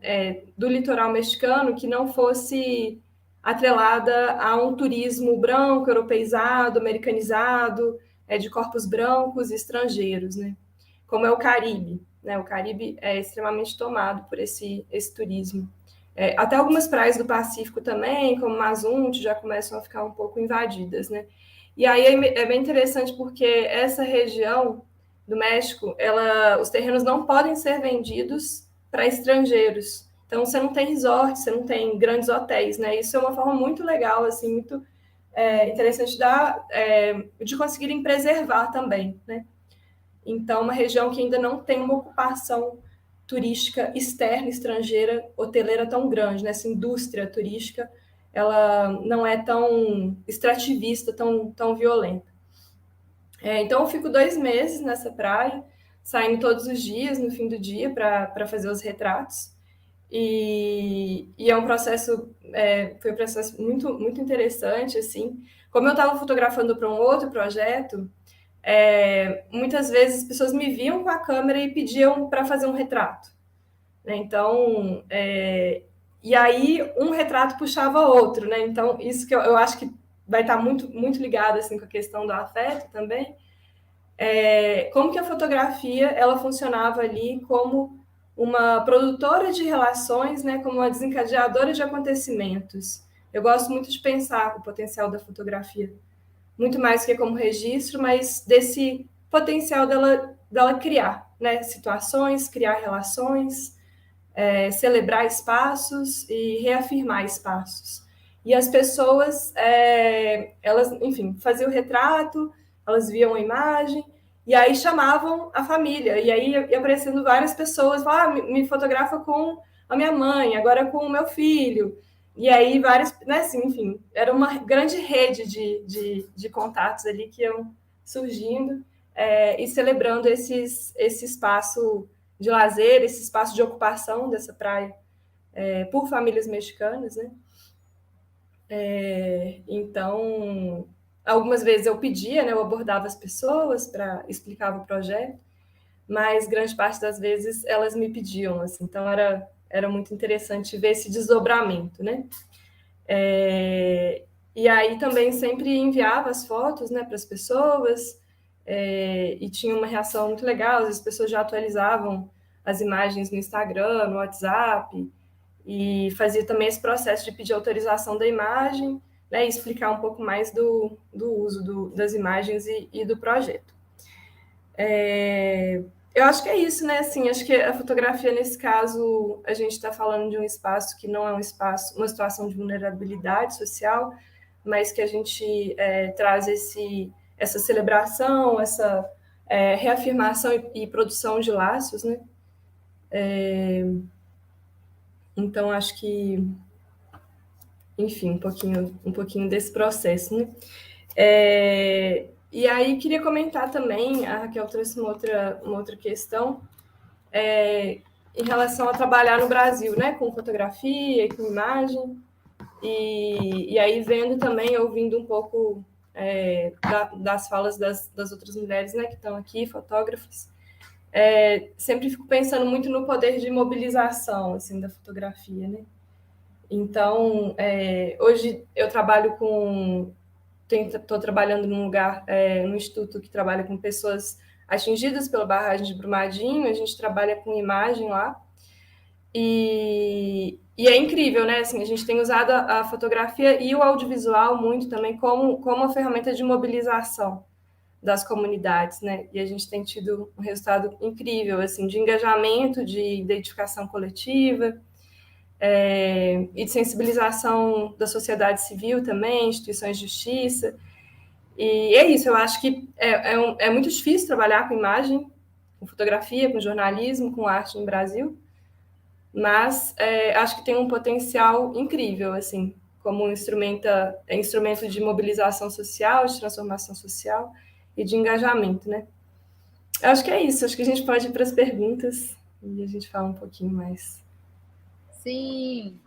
[SPEAKER 6] do litoral mexicano que não fosse atrelada a um turismo branco, europeizado, americanizado, de corpos brancos e estrangeiros, né, como é o Caribe. Né, o Caribe é extremamente tomado por esse turismo. Até algumas praias do Pacífico também, como Mazunte, já começam a ficar um pouco invadidas. Né? E aí é bem interessante porque essa região do México, os terrenos não podem ser vendidos para estrangeiros. Então, você não tem resort, você não tem grandes hotéis, né? Isso é uma forma muito legal, assim, muito interessante de conseguirem preservar também, né? Então, uma região que ainda não tem uma ocupação turística externa, estrangeira, hoteleira tão grande, né? Essa indústria turística, ela não é tão extrativista, tão violenta. Então, eu fico 2 meses nessa praia, saindo todos os dias, no fim do dia, para fazer os retratos. E é um processo, foi um processo muito, muito interessante, assim. Como eu estava fotografando para um outro projeto, muitas vezes as pessoas me viam com a câmera e pediam para fazer um retrato. Né? Então, e aí um retrato puxava outro, né? Então, isso que eu acho que vai estar muito, muito ligado assim, com a questão do afeto também. Como que a fotografia ela funcionava ali como uma produtora de relações, né, como uma desencadeadora de acontecimentos. Eu gosto muito de pensar o potencial da fotografia, muito mais que como registro, mas desse potencial dela criar, né, situações, criar relações, celebrar espaços e reafirmar espaços. e as pessoas, elas, enfim, faziam o retrato, elas viam a imagem, e aí chamavam a família, e aí ia aparecendo várias pessoas, falavam, me fotografa com a minha mãe, agora com o meu filho, e aí várias, né, assim, enfim, era uma grande rede de contatos ali que iam surgindo, e celebrando esse espaço de lazer, esse espaço de ocupação dessa praia por famílias mexicanas, né? Então, algumas vezes eu pedia, né, eu abordava as pessoas para explicar o projeto, mas grande parte das vezes elas me pediam, assim, então era muito interessante ver esse desdobramento, né? E aí também sempre enviava as fotos, né, para as pessoas, e tinha uma reação muito legal, as pessoas já atualizavam as imagens no Instagram, no WhatsApp, e fazia também esse processo de pedir autorização da imagem, né, e explicar um pouco mais do uso das imagens e do projeto. Eu acho que é isso, né? Assim, acho que a fotografia, nesse caso, a gente está falando de um espaço que não é um espaço, uma situação de vulnerabilidade social, mas que a gente traz essa celebração, essa reafirmação e produção de laços, né? Então, acho que, enfim, um pouquinho desse processo, né? E aí, queria comentar também, a Raquel trouxe uma outra questão, em relação a trabalhar no Brasil, né, com fotografia e com imagem, e aí vendo também, ouvindo um pouco das falas das outras mulheres, né, que estão aqui, fotógrafas, sempre fico pensando muito no poder de mobilização, assim, da fotografia, né? Então, hoje eu trabalho estou trabalhando num lugar, num instituto que trabalha com pessoas atingidas pela barragem de Brumadinho, a gente trabalha com imagem lá, e é incrível, né? Assim, a gente tem usado a fotografia e o audiovisual muito também como uma ferramenta de mobilização das comunidades, né? E a gente tem tido um resultado incrível, assim, de engajamento, de identificação coletiva, e de sensibilização da sociedade civil também, instituições de justiça. E é isso, eu acho que é muito difícil trabalhar com imagem, com fotografia, com jornalismo, com arte no Brasil, mas acho que tem um potencial incrível, assim, como um instrumento de mobilização social, de transformação social e de engajamento, né? Eu acho que é isso, acho que a gente pode ir para as perguntas e a gente fala um pouquinho mais.
[SPEAKER 1] Sim.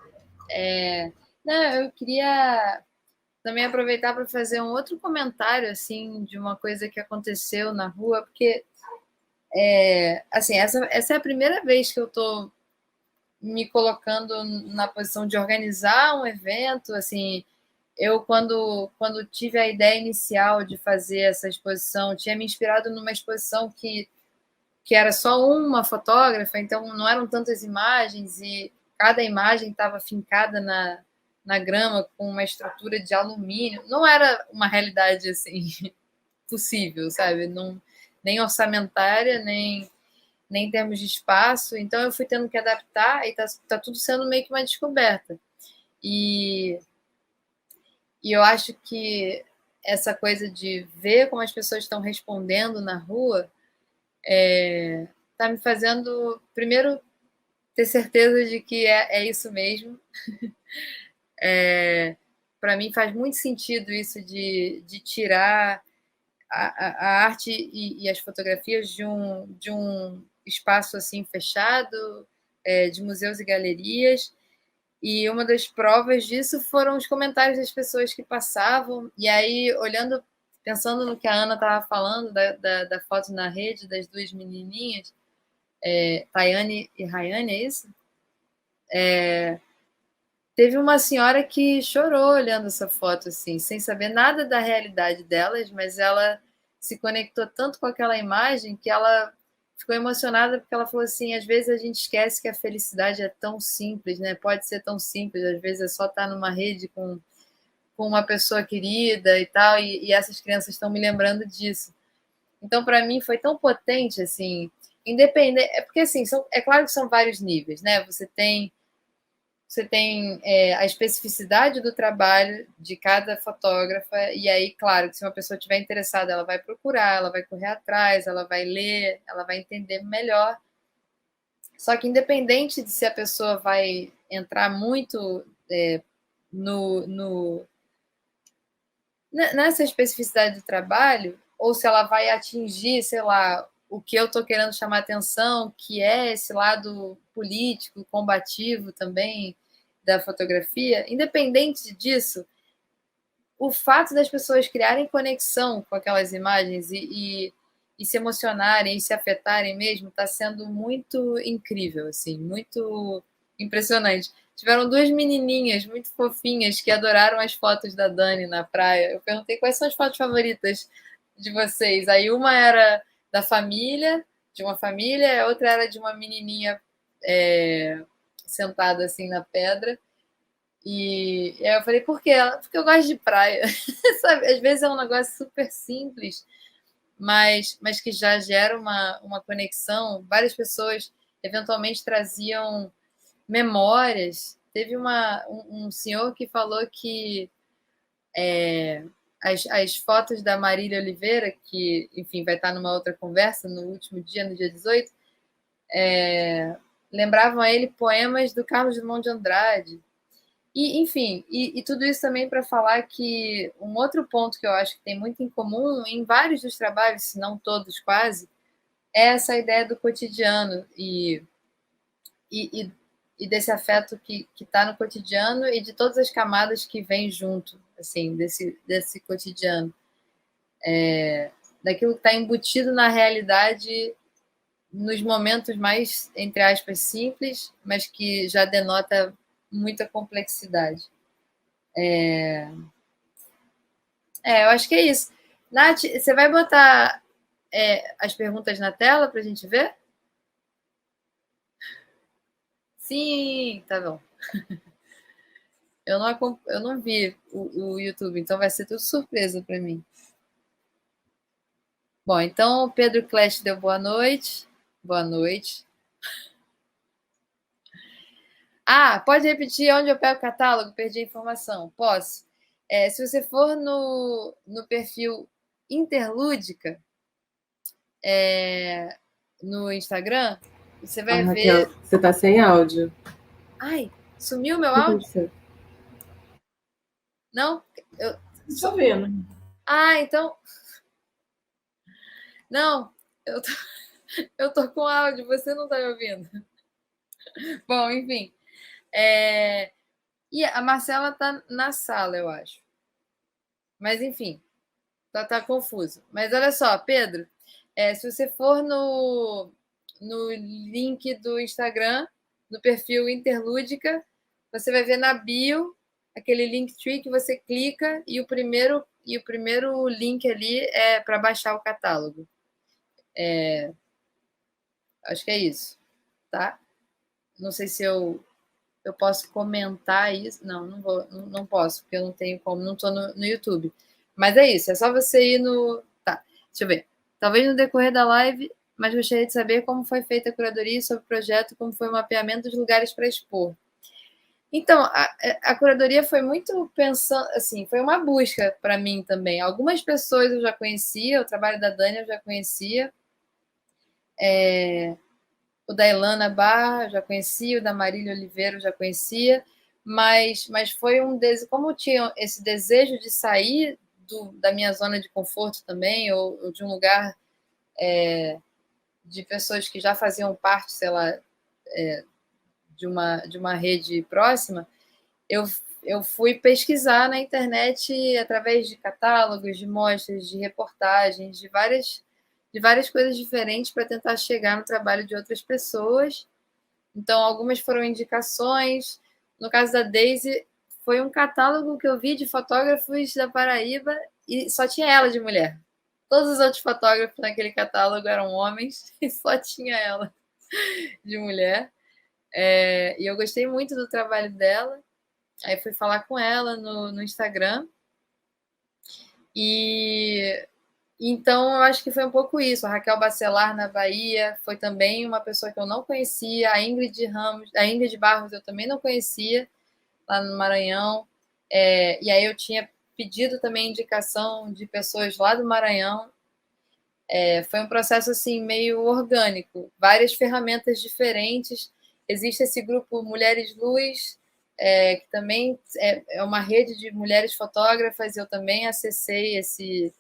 [SPEAKER 1] Não, eu queria também aproveitar para fazer um outro comentário, assim, de uma coisa que aconteceu na rua, porque, assim, essa é a primeira vez que eu estou me colocando na posição de organizar um evento, assim, eu quando tive a ideia inicial de fazer essa exposição, tinha me inspirado numa exposição que era só uma fotógrafa, então não eram tantas imagens e cada imagem estava fincada na grama com uma estrutura de alumínio. Não era uma realidade assim possível, sabe? Não, nem orçamentária, nem em termos de espaço. Então eu fui tendo que adaptar e tá tudo sendo meio que uma descoberta. E eu acho que essa coisa de ver como as pessoas estão respondendo na rua está me fazendo, primeiro, ter certeza de que é isso mesmo. Para mim faz muito sentido isso de tirar a arte e as fotografias de um espaço assim fechado, de museus e galerias. E uma das provas disso foram os comentários das pessoas que passavam. E aí, pensando no que a Ana estava falando, da foto na rede das duas menininhas, Tayane e Rayane, é isso? Teve uma senhora que chorou olhando essa foto, assim, sem saber nada da realidade delas, mas ela se conectou tanto com aquela imagem que ela ficou emocionada porque ela falou assim, às vezes a gente esquece que a felicidade é tão simples, né? Pode ser tão simples, às vezes é só estar numa rede com uma pessoa querida e tal, e essas crianças estão me lembrando disso. Então, para mim, foi tão potente, assim, independente, porque assim, é claro que são vários níveis, né? Você tem você tem a especificidade do trabalho de cada fotógrafa, e aí, claro, que se uma pessoa estiver interessada, ela vai procurar, ela vai correr atrás, ela vai ler, ela vai entender melhor. Só que independente de se a pessoa vai entrar muito no, nessa especificidade do trabalho, ou se ela vai atingir, sei lá, o que eu estou querendo chamar atenção, que é esse lado político, combativo também da fotografia, independente disso, o fato das pessoas criarem conexão com aquelas imagens e se emocionarem e se afetarem mesmo está sendo muito incrível, assim, muito impressionante. Tiveram duas menininhas muito fofinhas que adoraram as fotos da Dani na praia. Eu perguntei quais são as fotos favoritas de vocês. Aí uma era da família, de uma família, a outra era de uma menininha sentada assim na pedra. E aí eu falei, por quê? Porque eu gosto de praia. Sabe? Às vezes é um negócio super simples, mas que já gera uma conexão. Várias pessoas eventualmente traziam memórias. Teve um senhor que falou que as fotos da Marília Oliveira, que, enfim, vai estar numa outra conversa no último dia, no dia 18, lembravam a ele poemas do Carlos Drummond de Andrade. E, enfim, e tudo isso também para falar que um outro ponto que eu acho que tem muito em comum em vários dos trabalhos, se não todos quase, é essa ideia do cotidiano e desse afeto que está no cotidiano e de todas as camadas que vêm junto, assim, desse cotidiano. Daquilo que está embutido na realidade nos momentos mais, entre aspas, simples, mas que já denota muita complexidade. Eu acho que é isso. Nath, você vai botar as perguntas na tela para a gente ver? Sim, tá bom. Eu não vi o YouTube, então vai ser tudo surpresa para mim. Bom, então o Pedro Clash deu boa noite. Boa noite. Ah, pode repetir onde eu pego o catálogo? Perdi a informação. Posso. Se você for no perfil Interlúdica no Instagram, você vai
[SPEAKER 3] Raquel,
[SPEAKER 1] ver.
[SPEAKER 3] você está sem áudio.
[SPEAKER 1] Ai, sumiu meu
[SPEAKER 3] O que
[SPEAKER 1] áudio?
[SPEAKER 3] aconteceu?
[SPEAKER 1] Não?
[SPEAKER 6] Estou vendo.
[SPEAKER 1] Ah, então. Não, eu tô com áudio, você não tá me ouvindo. Bom, enfim. E a Marcela tá na sala, eu acho. Mas, enfim, tá confuso. Mas olha só, Pedro, se você for no link do Instagram, no perfil Interlúdica, você vai ver na bio aquele Linktree que você clica e o primeiro link ali é para baixar o catálogo. Acho que é isso, tá? Não sei se eu posso comentar isso. Não vou, não posso, porque eu não tenho como, não estou no YouTube. Mas é isso, é só você ir no. Tá, deixa eu ver. Talvez no decorrer da live, mas gostaria de saber como foi feita a curadoria sobre o projeto, como foi o mapeamento dos lugares para expor. Então, a curadoria foi muito pensando, assim, foi uma busca para mim também. Algumas pessoas eu já conhecia, o trabalho da Dani eu já conhecia. O da Ilana Barra eu já conhecia, o da Marília Oliveira eu já conhecia, mas foi como eu tinha esse desejo de sair da minha zona de conforto também, ou de um lugar de pessoas que já faziam parte, sei lá, de uma rede próxima, eu fui pesquisar na internet através de catálogos, de mostras, de reportagens, de várias coisas diferentes para tentar chegar no trabalho de outras pessoas. Então, algumas foram indicações. No caso da Daisy, foi um catálogo que eu vi de fotógrafos da Paraíba e só tinha ela de mulher. Todos os outros fotógrafos naquele catálogo eram homens e só tinha ela de mulher. E eu gostei muito do trabalho dela. Aí fui falar com ela no Instagram. E Então, eu acho que foi um pouco isso. A Raquel Bacelar, na Bahia, foi também uma pessoa que eu não conhecia. A Ingrid Barros, eu também não conhecia, lá no Maranhão. E aí eu tinha pedido também indicação de pessoas lá do Maranhão. Foi um processo assim meio orgânico, várias ferramentas diferentes. Existe esse grupo Mulheres Luz, que também é uma rede de mulheres fotógrafas. Eu também acessei esse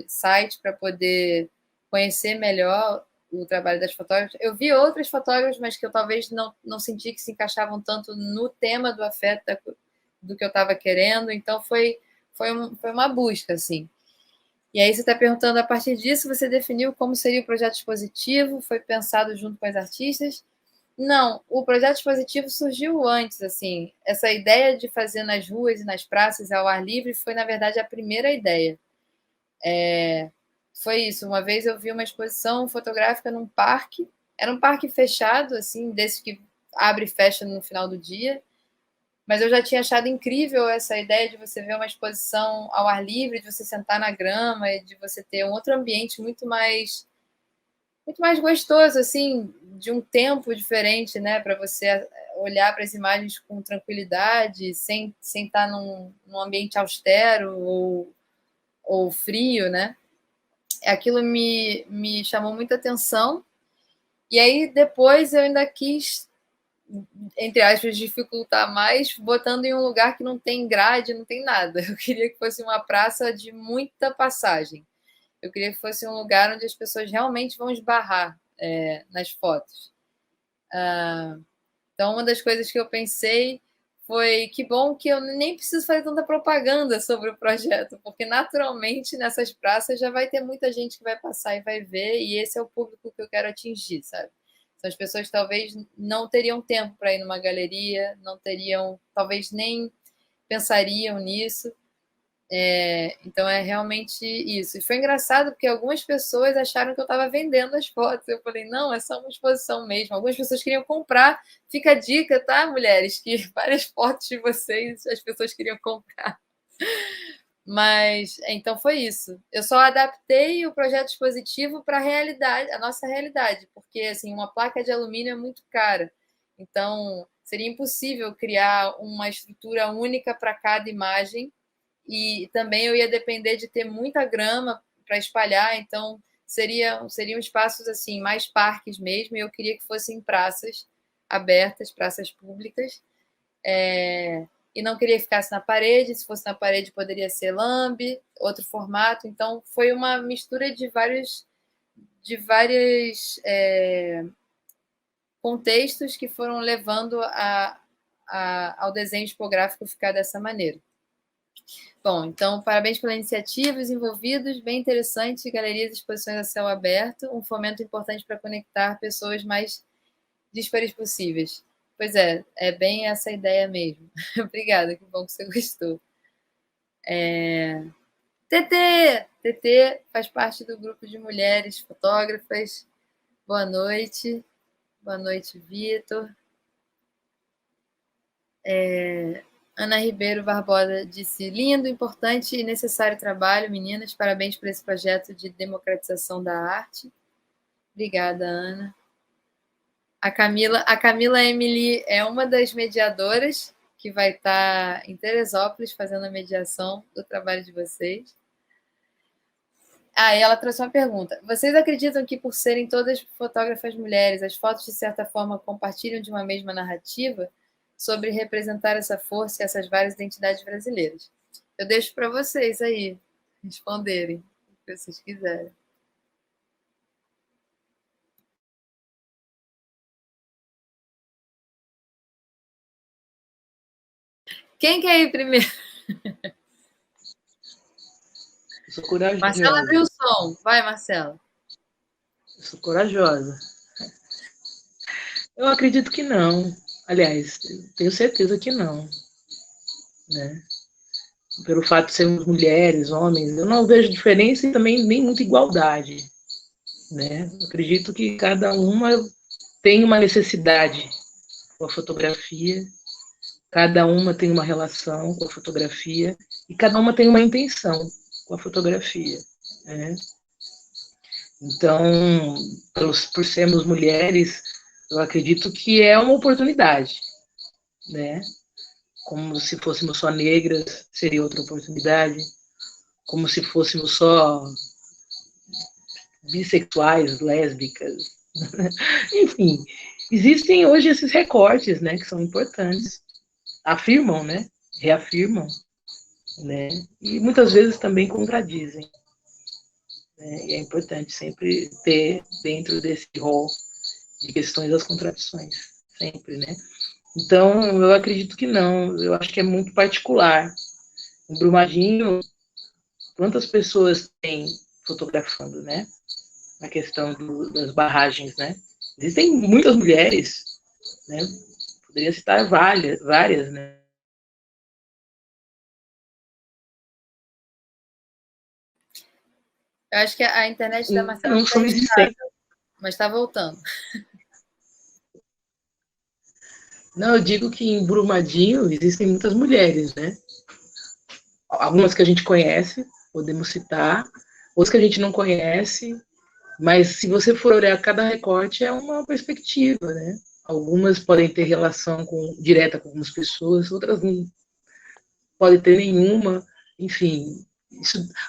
[SPEAKER 1] site para poder conhecer melhor o trabalho das fotógrafas. Eu vi outras fotógrafas, mas que eu talvez não senti que se encaixavam tanto no tema do afeto do que eu estava querendo. Então foi uma busca, assim. E aí você está perguntando, a partir disso, você definiu como seria o projeto expositivo? Foi pensado junto com as artistas? Não, o projeto expositivo surgiu antes, assim. Essa ideia de fazer nas ruas e nas praças ao ar livre foi, na verdade, a primeira ideia. Foi isso. Uma vez eu vi uma exposição fotográfica num parque. Era um parque fechado, assim, desse que abre e fecha no final do dia. Mas eu já tinha achado incrível essa ideia de você ver uma exposição ao ar livre, de você sentar na grama, e de você ter um outro ambiente muito mais gostoso, assim, de um tempo diferente, né, para você olhar para as imagens com tranquilidade, sem estar num ambiente austero ou frio, né? Aquilo me chamou muita atenção. E aí depois eu ainda quis, entre aspas, dificultar mais, botando em um lugar que não tem grade, não tem nada. Eu queria que fosse uma praça de muita passagem. Eu queria que fosse um lugar onde as pessoas realmente vão esbarrar nas fotos. Então, uma das coisas que eu pensei foi que bom que eu nem preciso fazer tanta propaganda sobre o projeto, porque naturalmente nessas praças já vai ter muita gente que vai passar e vai ver, e esse é o público que eu quero atingir, sabe? Então, as pessoas talvez não teriam tempo para ir numa galeria, não teriam, talvez nem pensariam nisso. Então é realmente isso. E foi engraçado porque algumas pessoas acharam que eu estava vendendo as fotos. Eu falei, não, é só uma exposição mesmo. Algumas pessoas queriam comprar. Fica a dica, tá, mulheres? Que várias fotos de vocês as pessoas queriam comprar. Mas então foi isso. Eu só adaptei o projeto expositivo para a realidade, a nossa realidade, porque assim, uma placa de alumínio é muito cara. Então seria impossível criar uma estrutura única para cada imagem. E também eu ia depender de ter muita grama para espalhar, então seriam espaços assim, mais parques mesmo, e eu queria que fossem praças abertas, praças públicas, e não queria que ficasse na parede. Se fosse na parede poderia ser lambe, outro formato. Então foi uma mistura de vários contextos que foram levando ao desenho tipográfico ficar dessa maneira. Bom, então, parabéns pela iniciativa, os envolvidos, bem interessante, galerias e exposições a céu aberto, um fomento importante para conectar pessoas mais díspares possíveis. Pois é bem essa ideia mesmo. Obrigada, que bom que você gostou. TT faz parte do grupo de mulheres fotógrafas. Boa noite. Boa noite, Vitor. Ana Ribeiro Barbosa disse, lindo, importante e necessário trabalho, meninas, parabéns por esse projeto de democratização da arte. Obrigada, Ana. A Camila Emily é uma das mediadoras que vai estar em Teresópolis fazendo a mediação do trabalho de vocês. E ela trouxe uma pergunta. Vocês acreditam que, por serem todas fotógrafas mulheres, as fotos, de certa forma, compartilham de uma mesma narrativa sobre representar essa força e essas várias identidades brasileiras? Eu deixo para vocês aí responderem, se vocês quiserem. Quem quer ir primeiro?
[SPEAKER 5] Eu sou corajosa.
[SPEAKER 1] Marcela abriu o som. Vai, Marcela.
[SPEAKER 5] Eu sou corajosa. Eu acredito que não. Aliás, tenho certeza que não. Né? Pelo fato de sermos mulheres, homens, eu não vejo diferença e também nem muita igualdade. Né? Eu acredito que cada uma tem uma necessidade com a fotografia, cada uma tem uma relação com a fotografia e cada uma tem uma intenção com a fotografia. né? Então, por sermos mulheres, eu acredito que é uma oportunidade, né? Como se fôssemos só negras, seria outra oportunidade. Como se fôssemos só bissexuais, lésbicas. Enfim, existem hoje esses recortes, né, que são importantes. Afirmam, né? Reafirmam, né? E muitas vezes também contradizem. Né? E é importante sempre ter dentro desse rol de questões as contradições, sempre, né? Então, eu acredito que não, eu acho que é muito particular. O Brumadinho, quantas pessoas tem fotografando, né? Na questão das barragens, né? Existem muitas mulheres, né? Poderia citar várias, né?
[SPEAKER 1] Eu acho que a internet da Marcela
[SPEAKER 5] Não
[SPEAKER 1] está
[SPEAKER 5] são existentes.
[SPEAKER 1] estável, mas está voltando.
[SPEAKER 5] Não, eu digo que em Brumadinho existem muitas mulheres, né? Algumas que a gente conhece, podemos citar, outras que a gente não conhece, mas se você for olhar cada recorte, é uma perspectiva, né? Algumas podem ter relação direta com algumas pessoas, outras não podem ter nenhuma, enfim.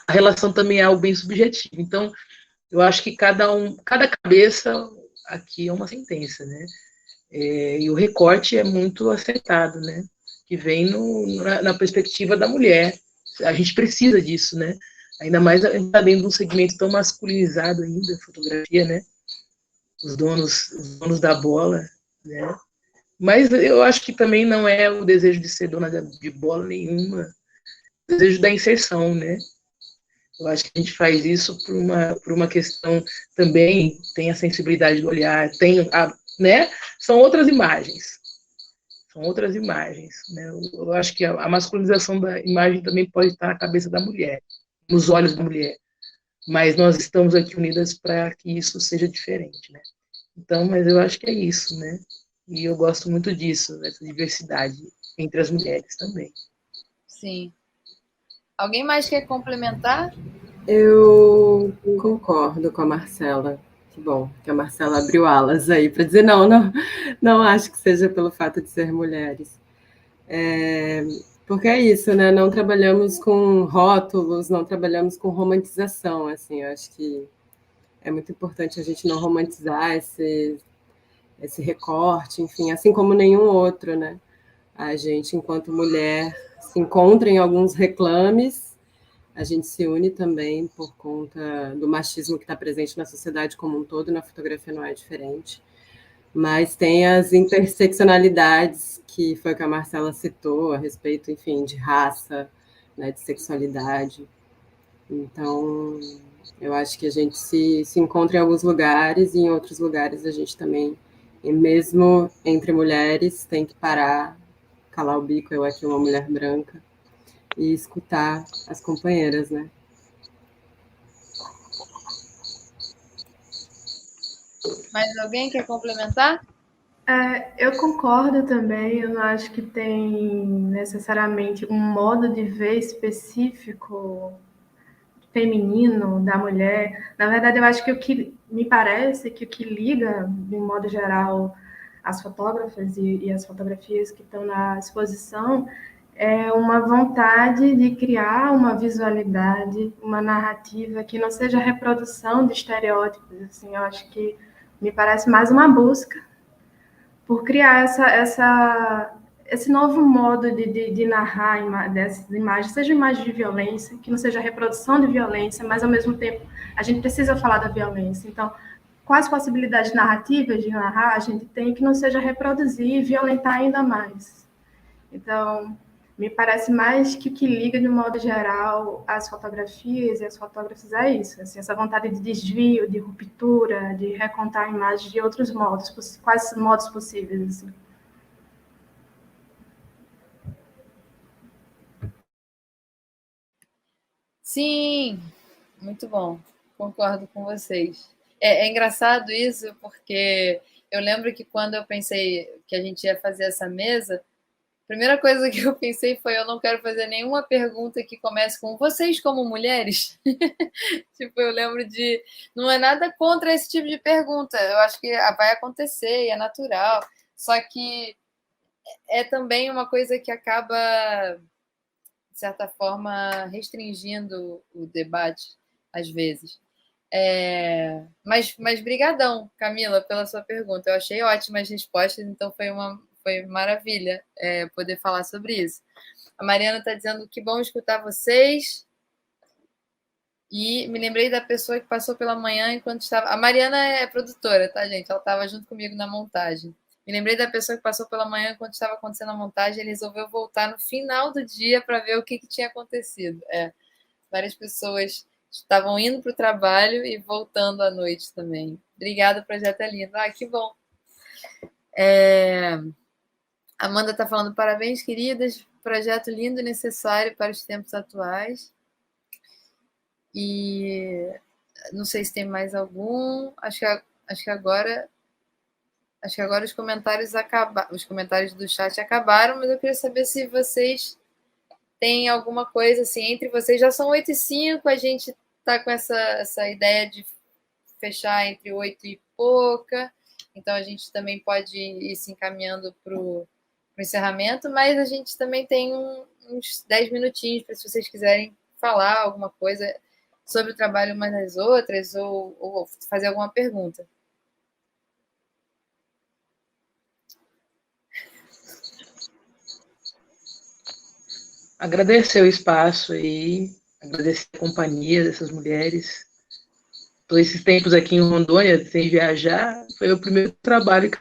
[SPEAKER 5] A relação também é algo bem subjetivo. Então, eu acho que cada cabeça aqui é uma sentença, né? E o recorte é muito acertado, né? Que vem na perspectiva da mulher. A gente precisa disso, né? Ainda mais a gente está dentro de um segmento tão masculinizado ainda, fotografia, né? Os donos da bola, né? Mas eu acho que também não é o desejo de ser dona de bola nenhuma, o desejo da inserção, né? Eu acho que a gente faz isso por uma questão também, tem a sensibilidade do olhar, né? São outras imagens. São outras imagens, né? Eu acho que a masculinização da imagem também pode estar na cabeça da mulher, nos olhos da mulher. Mas nós estamos aqui unidas para que isso seja diferente, né? Então, mas eu acho que é isso, né? E eu gosto muito disso, dessa diversidade entre as mulheres também.
[SPEAKER 1] Sim. Alguém mais quer complementar?
[SPEAKER 3] Eu concordo com a Marcela. Que bom que a Marcela abriu alas aí para dizer não acho que seja pelo fato de ser mulheres. Porque é isso, né? Não trabalhamos com rótulos, não trabalhamos com romantização, assim. Eu acho que é muito importante a gente não romantizar esse recorte, enfim, assim como nenhum outro, né? A gente, enquanto mulher, se encontra em alguns reclames, a gente se une também por conta do machismo que está presente na sociedade como um todo, na fotografia não é diferente. Mas tem as interseccionalidades, que foi o que a Marcela citou, a respeito, enfim, de raça, né, de sexualidade. Então, eu acho que a gente se encontra em alguns lugares e em outros lugares a gente também, e mesmo entre mulheres, tem que parar, calar o bico, eu aqui uma mulher branca, e escutar as companheiras, né?
[SPEAKER 1] Mais alguém quer complementar?
[SPEAKER 4] Eu concordo também, eu não acho que tem necessariamente um modo de ver específico feminino da mulher. Na verdade, eu acho que o que me parece que o que liga, de um modo geral, as fotógrafas e as fotografias que estão na exposição é uma vontade de criar uma visualidade, uma narrativa que não seja reprodução de estereótipos. Assim, eu acho que me parece mais uma busca por criar esse novo modo de narrar dessas imagens, seja imagem de violência, que não seja reprodução de violência, mas ao mesmo tempo a gente precisa falar da violência. Então, quais possibilidades narrativas de narrar a gente tem que não seja reproduzir e violentar ainda mais? Então, me parece mais que o que liga, de um modo geral, as fotografias e as fotógrafas é isso, assim, essa vontade de desvio, de ruptura, de recontar a imagem de outros modos, quais modos possíveis, assim.
[SPEAKER 1] Sim, muito bom. Concordo com vocês. É engraçado isso, porque eu lembro que quando eu pensei que a gente ia fazer essa mesa, primeira coisa que eu pensei foi: eu não quero fazer nenhuma pergunta que comece com vocês como mulheres. Tipo, eu lembro de. Não é nada contra esse tipo de pergunta. Eu acho que vai acontecer e é natural. Só que é também uma coisa que acaba, de certa forma, restringindo o debate, às vezes. Mas brigadão, Camila, pela sua pergunta. Eu achei ótimas respostas, então foi maravilha poder falar sobre isso. A Mariana está dizendo que bom escutar vocês. E me lembrei da pessoa que passou pela manhã enquanto estava. A Mariana é produtora, tá, gente? Ela estava junto comigo na montagem. Me lembrei da pessoa que passou pela manhã enquanto estava acontecendo a montagem. Ele resolveu voltar no final do dia para ver o que tinha acontecido. Várias pessoas estavam indo para o trabalho e voltando à noite também. Obrigada, o projeto é lindo. Que bom. Amanda está falando: parabéns, queridas. Projeto lindo e necessário para os tempos atuais. E não sei se tem mais algum. Acho que agora os comentários acabaram. Os comentários do chat acabaram, mas eu queria saber se vocês têm alguma coisa assim entre vocês. Já são 8h05, a gente está com essa ideia de fechar entre 8 e pouca, então a gente também pode ir se encaminhando para o encerramento, mas a gente também tem uns 10 minutinhos para, se vocês quiserem falar alguma coisa sobre o trabalho umas das outras ou fazer alguma pergunta.
[SPEAKER 5] Agradecer o espaço aí, agradecer a companhia dessas mulheres. Todos esses tempos aqui em Rondônia, sem viajar, foi o primeiro trabalho que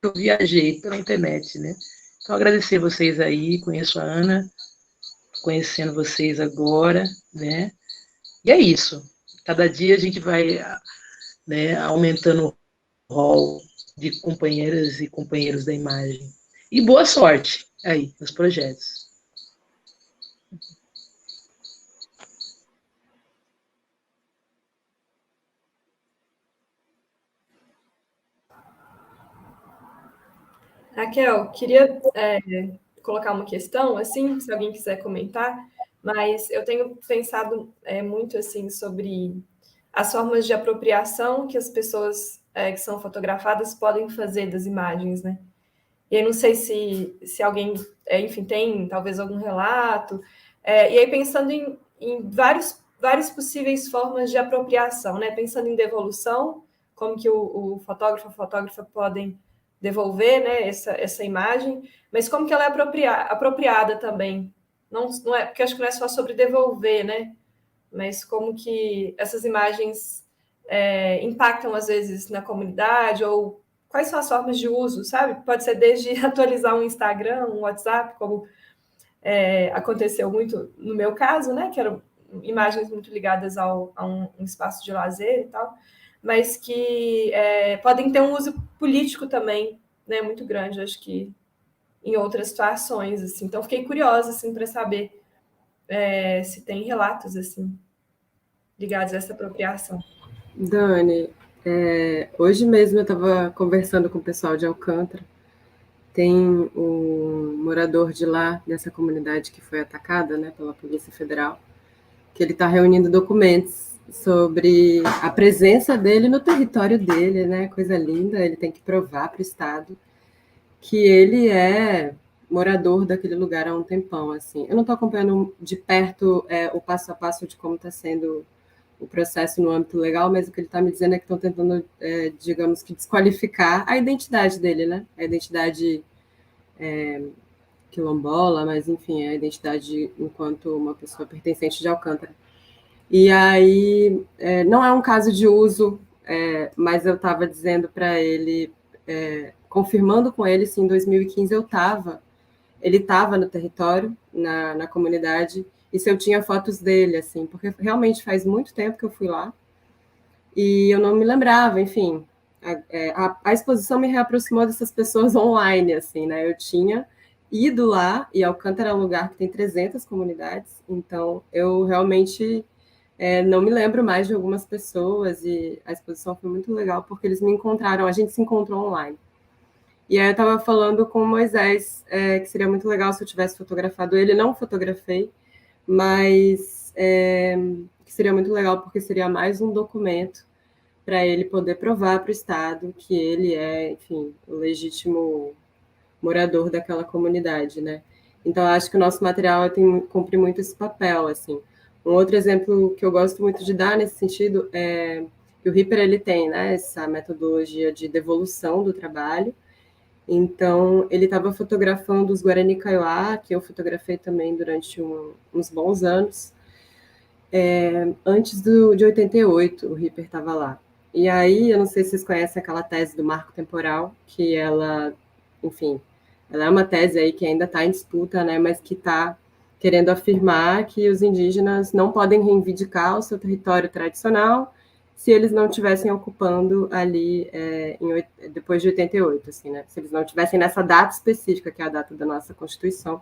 [SPEAKER 5] eu viajei pela internet, né? Então, agradecer vocês aí, conheço a Ana, conhecendo vocês agora, né? E é isso. Cada dia a gente vai, né, aumentando o rol de companheiras e companheiros da imagem. E boa sorte aí nos projetos.
[SPEAKER 6] Raquel, queria colocar uma questão, assim, se alguém quiser comentar, mas eu tenho pensado muito assim sobre as formas de apropriação que as pessoas que são fotografadas podem fazer das imagens, né? E aí não sei se alguém, enfim, tem talvez algum relato. E aí pensando em várias possíveis formas de apropriação, né? Pensando em devolução, como que o fotógrafo, a fotógrafa podem devolver, né, essa imagem, mas como que ela é apropriada também. Não é, porque acho que não é só sobre devolver, né? Mas como que essas imagens impactam, às vezes, na comunidade, ou quais são as formas de uso, sabe? Pode ser desde atualizar um Instagram, um WhatsApp, como aconteceu muito no meu caso, né? Que eram imagens muito ligadas a um espaço de lazer e tal, mas que podem ter um uso político também, né? Muito grande, acho que em outras situações, assim. Então, fiquei curiosa, assim, para saber se tem relatos, assim, ligados a essa apropriação.
[SPEAKER 3] Dani, hoje mesmo eu estava conversando com o pessoal de Alcântara. Tem um morador de lá, dessa comunidade que foi atacada, né, pela Polícia Federal, que ele está reunindo documentos sobre a presença dele no território dele, né, coisa linda. Ele tem que provar para o Estado que ele é morador daquele lugar há um tempão, assim. Eu não estou acompanhando de perto o passo a passo de como está sendo o processo no âmbito legal, mas o que ele está me dizendo é que estão tentando, digamos que, desqualificar a identidade dele, né? A identidade quilombola, mas, enfim, a identidade enquanto uma pessoa pertencente de Alcântara. E aí, não é um caso de uso, mas eu estava dizendo para ele, confirmando com ele se em 2015 ele estava no território, na comunidade, e se eu tinha fotos dele, assim, porque realmente faz muito tempo que eu fui lá, e eu não me lembrava, enfim. A exposição me reaproximou dessas pessoas online, assim, né? Eu tinha ido lá, e Alcântara é um lugar que tem 300 comunidades, então eu realmente não me lembro mais de algumas pessoas, e a exposição foi muito legal, porque eles me encontraram, a gente se encontrou online. E aí eu estava falando com o Moisés, que seria muito legal se eu tivesse fotografado ele. Não fotografei, mas que seria muito legal porque seria mais um documento para ele poder provar para o Estado que ele é, enfim, o legítimo morador daquela comunidade, né? Então, acho que o nosso material cumpre muito esse papel, assim. Um outro exemplo que eu gosto muito de dar nesse sentido é que o Ripper, ele tem, né, essa metodologia de devolução do trabalho. Então, ele estava fotografando os Guarani Kaiowá, que eu fotografei também durante uns bons anos. Antes de 88, o Ripper estava lá. E aí, eu não sei se vocês conhecem aquela tese do marco temporal, que ela, enfim, ela é uma tese aí que ainda está em disputa, né, mas que está querendo afirmar que os indígenas não podem reivindicar o seu território tradicional se eles não estivessem ocupando ali depois de 88, assim, né? Se eles não estivessem nessa data específica, que é a data da nossa Constituição.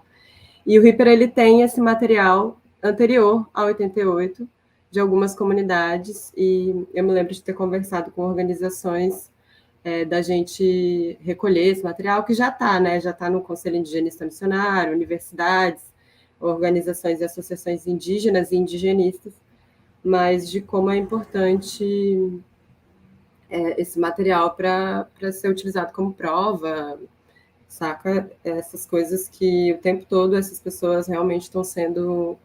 [SPEAKER 3] E o Ripper, ele tem esse material anterior a 88, de algumas comunidades, e eu me lembro de ter conversado com organizações da gente recolher esse material, que já está, né? Já está no Conselho Indigenista Missionário, universidades, organizações e associações indígenas e indigenistas, mas de como é importante esse material para ser utilizado como prova, saca? Essas coisas que o tempo todo essas pessoas realmente estão sendo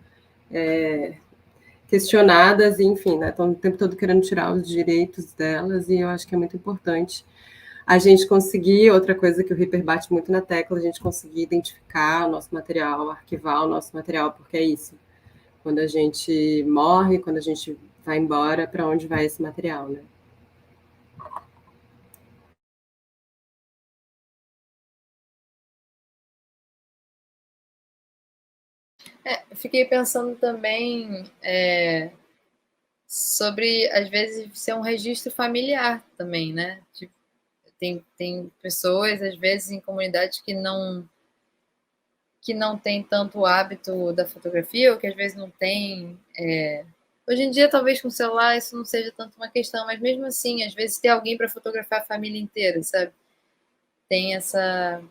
[SPEAKER 3] questionadas, e, enfim, né? Estão o tempo todo querendo tirar os direitos delas, e eu acho que é muito importante a gente conseguir, outra coisa que o Ripper bate muito na tecla, a gente conseguir identificar o nosso material, arquivar o nosso material, porque é isso. Quando a gente morre, quando a gente vai embora, para onde vai esse material, né?
[SPEAKER 1] Eu fiquei pensando também sobre, às vezes, ser um registro familiar também, né? Tipo, tem pessoas, às vezes, em comunidades que não tem tanto o hábito da fotografia, ou que às vezes não tem. Hoje em dia, talvez com o celular isso não seja tanto uma questão, mas mesmo assim, às vezes ter alguém para fotografar a família inteira, sabe? Tem essa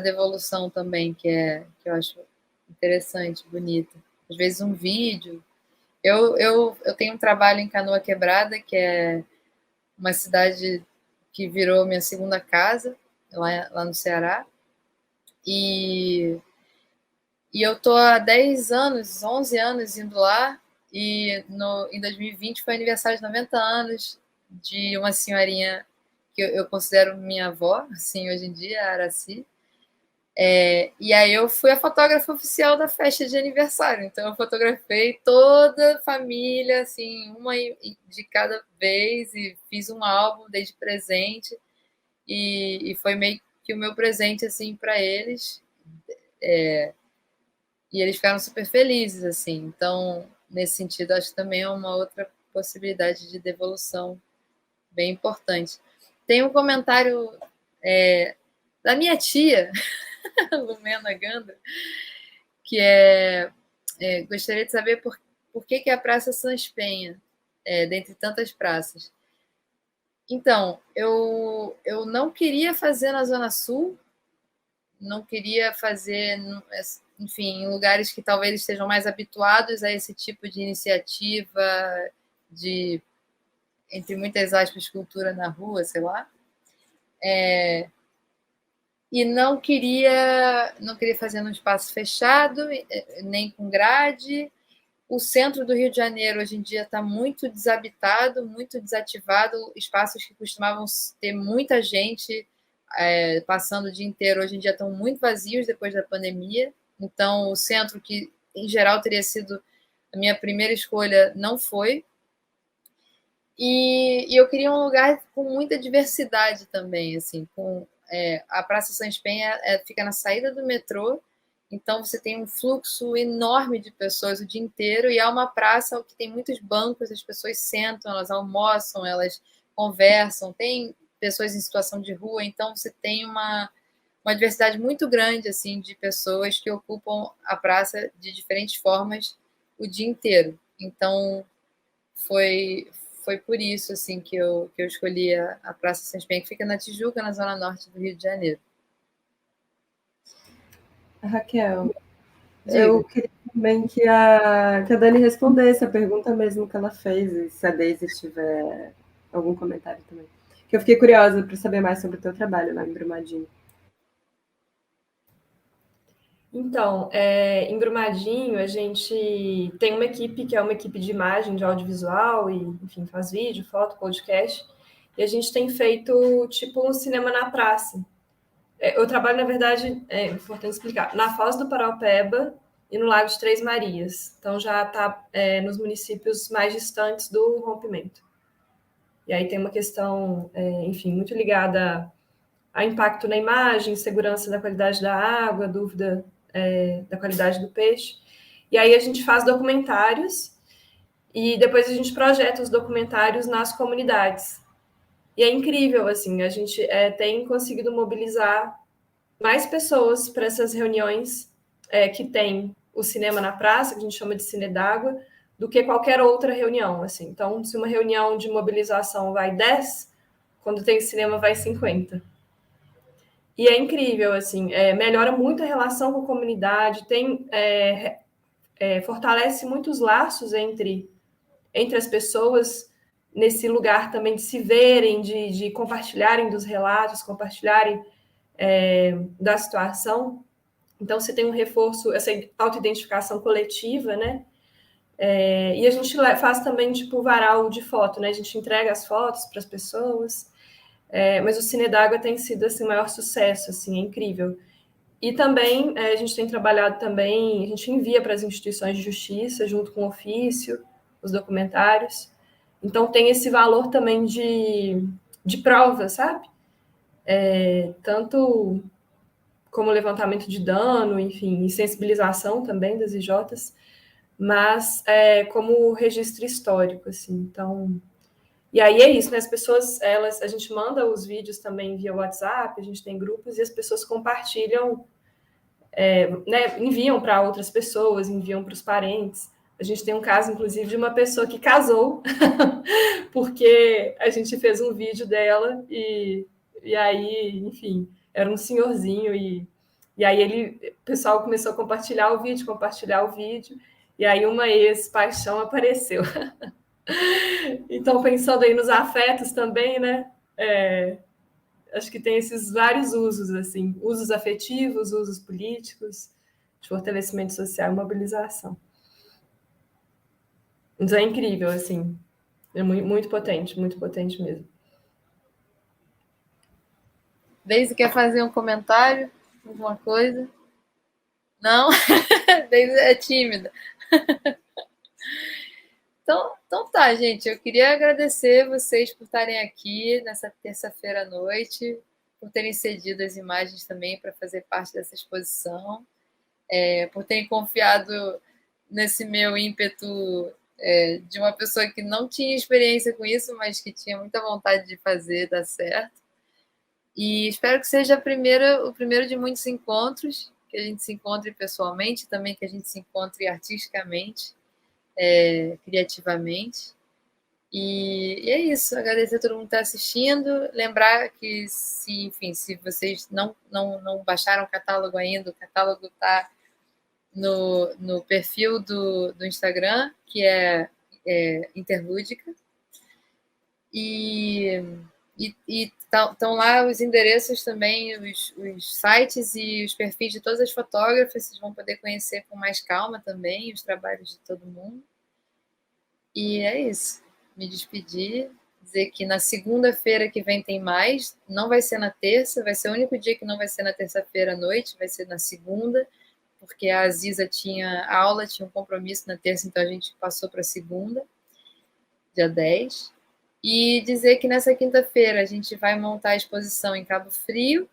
[SPEAKER 1] devolução também que eu acho interessante, bonita. Às vezes um vídeo. Eu tenho um trabalho em Canoa Quebrada, que é uma cidade que virou minha segunda casa, lá no Ceará. E eu tô há 10 anos, 11 anos indo lá, e em 2020 foi aniversário de 90 anos de uma senhorinha que eu considero minha avó, assim, hoje em dia, a Araci. E aí eu fui a fotógrafa oficial da festa de aniversário, então eu fotografei toda a família, assim, uma de cada vez, e fiz um álbum, dei de presente, e foi meio que o meu presente, assim, para eles. E eles ficaram super felizes, assim. Então, nesse sentido, acho que também é uma outra possibilidade de devolução bem importante. Tem um comentário da minha tia, Lumena Ganda, que gostaria de saber por que a Praça Sans Penha, dentre tantas praças. Então, eu não queria fazer na Zona Sul, não queria fazer, enfim, em lugares que talvez estejam mais habituados a esse tipo de iniciativa de, entre muitas aspas, cultura na rua, sei lá. E não queria fazer num espaço fechado, nem com grade. O centro do Rio de Janeiro hoje em dia está muito desabitado, muito desativado. Espaços que costumavam ter muita gente passando o dia inteiro, hoje em dia estão muito vazios depois da pandemia. Então, o centro, que em geral teria sido a minha primeira escolha, não foi. E eu queria um lugar com muita diversidade também, assim, a Praça Sans Penha fica na saída do metrô, então você tem um fluxo enorme de pessoas o dia inteiro, e é uma praça que tem muitos bancos, as pessoas sentam, elas almoçam, elas conversam, tem pessoas em situação de rua, então você tem uma diversidade muito grande, assim, de pessoas que ocupam a praça de diferentes formas o dia inteiro. Então, foi foi por isso assim que eu escolhi a Praça São Espenha, que fica na Tijuca, na zona norte do Rio de Janeiro.
[SPEAKER 3] Raquel,
[SPEAKER 1] Diga.
[SPEAKER 3] eu queria também que a Dani respondesse a pergunta mesmo que ela fez, e se a Daisy tiver algum comentário também. Que eu fiquei curiosa para saber mais sobre o teu trabalho lá em Brumadinho.
[SPEAKER 6] Então, em Brumadinho, a gente tem uma equipe que é uma equipe de imagem, de audiovisual, e, enfim, faz vídeo, foto, podcast, e a gente tem feito, tipo, um cinema na praça. Eu trabalho, na verdade, é importante explicar, na Foz do Paraupeba e no Lago de Três Marias. Então, já está nos municípios mais distantes do rompimento. E aí tem uma questão, enfim, muito ligada a impacto na imagem, segurança da qualidade da água, dúvida da qualidade do peixe. E aí a gente faz documentários e depois a gente projeta os documentários nas comunidades. E é incrível, assim, a gente tem conseguido mobilizar mais pessoas para essas reuniões que tem o cinema na praça, que a gente chama de Cine d'Água, do que qualquer outra reunião, assim. Então, se uma reunião de mobilização vai 10, quando tem cinema vai 50. E é incrível, assim, melhora muito a relação com a comunidade, fortalece muitos laços entre as pessoas, nesse lugar também de se verem, de compartilharem dos relatos, compartilharem da situação. Então, você tem um reforço, essa autoidentificação coletiva, né? E a gente faz também, tipo, varal de foto, né? A gente entrega as fotos para as pessoas. Mas o Cine d'Água tem sido, assim, o maior sucesso, assim, é incrível. E também, a gente tem trabalhado também, a gente envia para as instituições de justiça, junto com o ofício, os documentários. Então, tem esse valor também de prova, sabe? Tanto como levantamento de dano, enfim, e sensibilização também das IJs, mas como registro histórico, assim. Então, e aí é isso, né? As pessoas, a gente manda os vídeos também via WhatsApp, a gente tem grupos e as pessoas compartilham, né? Enviam para outras pessoas, enviam para os parentes. A gente tem um caso, inclusive, de uma pessoa que casou, porque a gente fez um vídeo dela e aí, enfim, era um senhorzinho e aí o pessoal começou a compartilhar o vídeo, e aí uma ex-paixão apareceu. Então, pensando aí nos afetos também, né? Acho que tem esses vários usos, assim, usos afetivos, usos políticos, de fortalecimento social e mobilização. Então é incrível, assim, é muito potente mesmo.
[SPEAKER 1] Daisy quer fazer um comentário? Alguma coisa? Não? Daisy é tímida. Então tá, gente. Eu queria agradecer vocês por estarem aqui nessa terça-feira à noite, por terem cedido as imagens também para fazer parte dessa exposição, por terem confiado nesse meu ímpeto de uma pessoa que não tinha experiência com isso, mas que tinha muita vontade de fazer dar certo. E espero que seja o primeiro de muitos encontros, que a gente se encontre pessoalmente, também que a gente se encontre artisticamente, criativamente. E é isso, agradecer a todo mundo que está assistindo, lembrar que se vocês não baixaram o catálogo ainda, o catálogo está no perfil do Instagram, que é Interlúdica, e estão lá os endereços também, os sites e os perfis de todas as fotógrafas, vocês vão poder conhecer com mais calma também os trabalhos de todo mundo. E é isso. Me despedir, dizer que na segunda-feira que vem tem mais, não vai ser na terça, vai ser o único dia que não vai ser na terça-feira à noite, vai ser na segunda, porque a Aziza tinha aula, tinha um compromisso na terça, então a gente passou para a segunda, dia 10. E dizer que nessa quinta-feira a gente vai montar a exposição em Cabo Frio,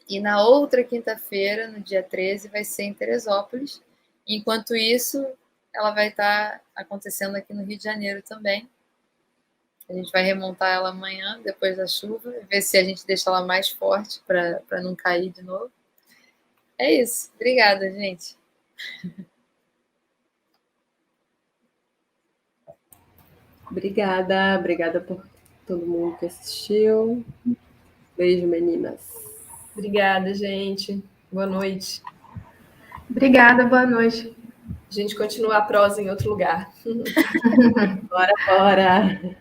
[SPEAKER 1] e na outra quinta-feira, no dia 13, vai ser em Teresópolis. Enquanto isso, ela vai estar acontecendo aqui no Rio de Janeiro também. A gente vai remontar ela amanhã, depois da chuva, ver se a gente deixa ela mais forte para não cair de novo. É isso. Obrigada, gente.
[SPEAKER 3] Obrigada por todo mundo que assistiu. Beijo, meninas.
[SPEAKER 6] Obrigada, gente. Boa noite.
[SPEAKER 4] Obrigada, boa noite.
[SPEAKER 6] A gente continua a prosa em outro lugar.
[SPEAKER 3] Bora.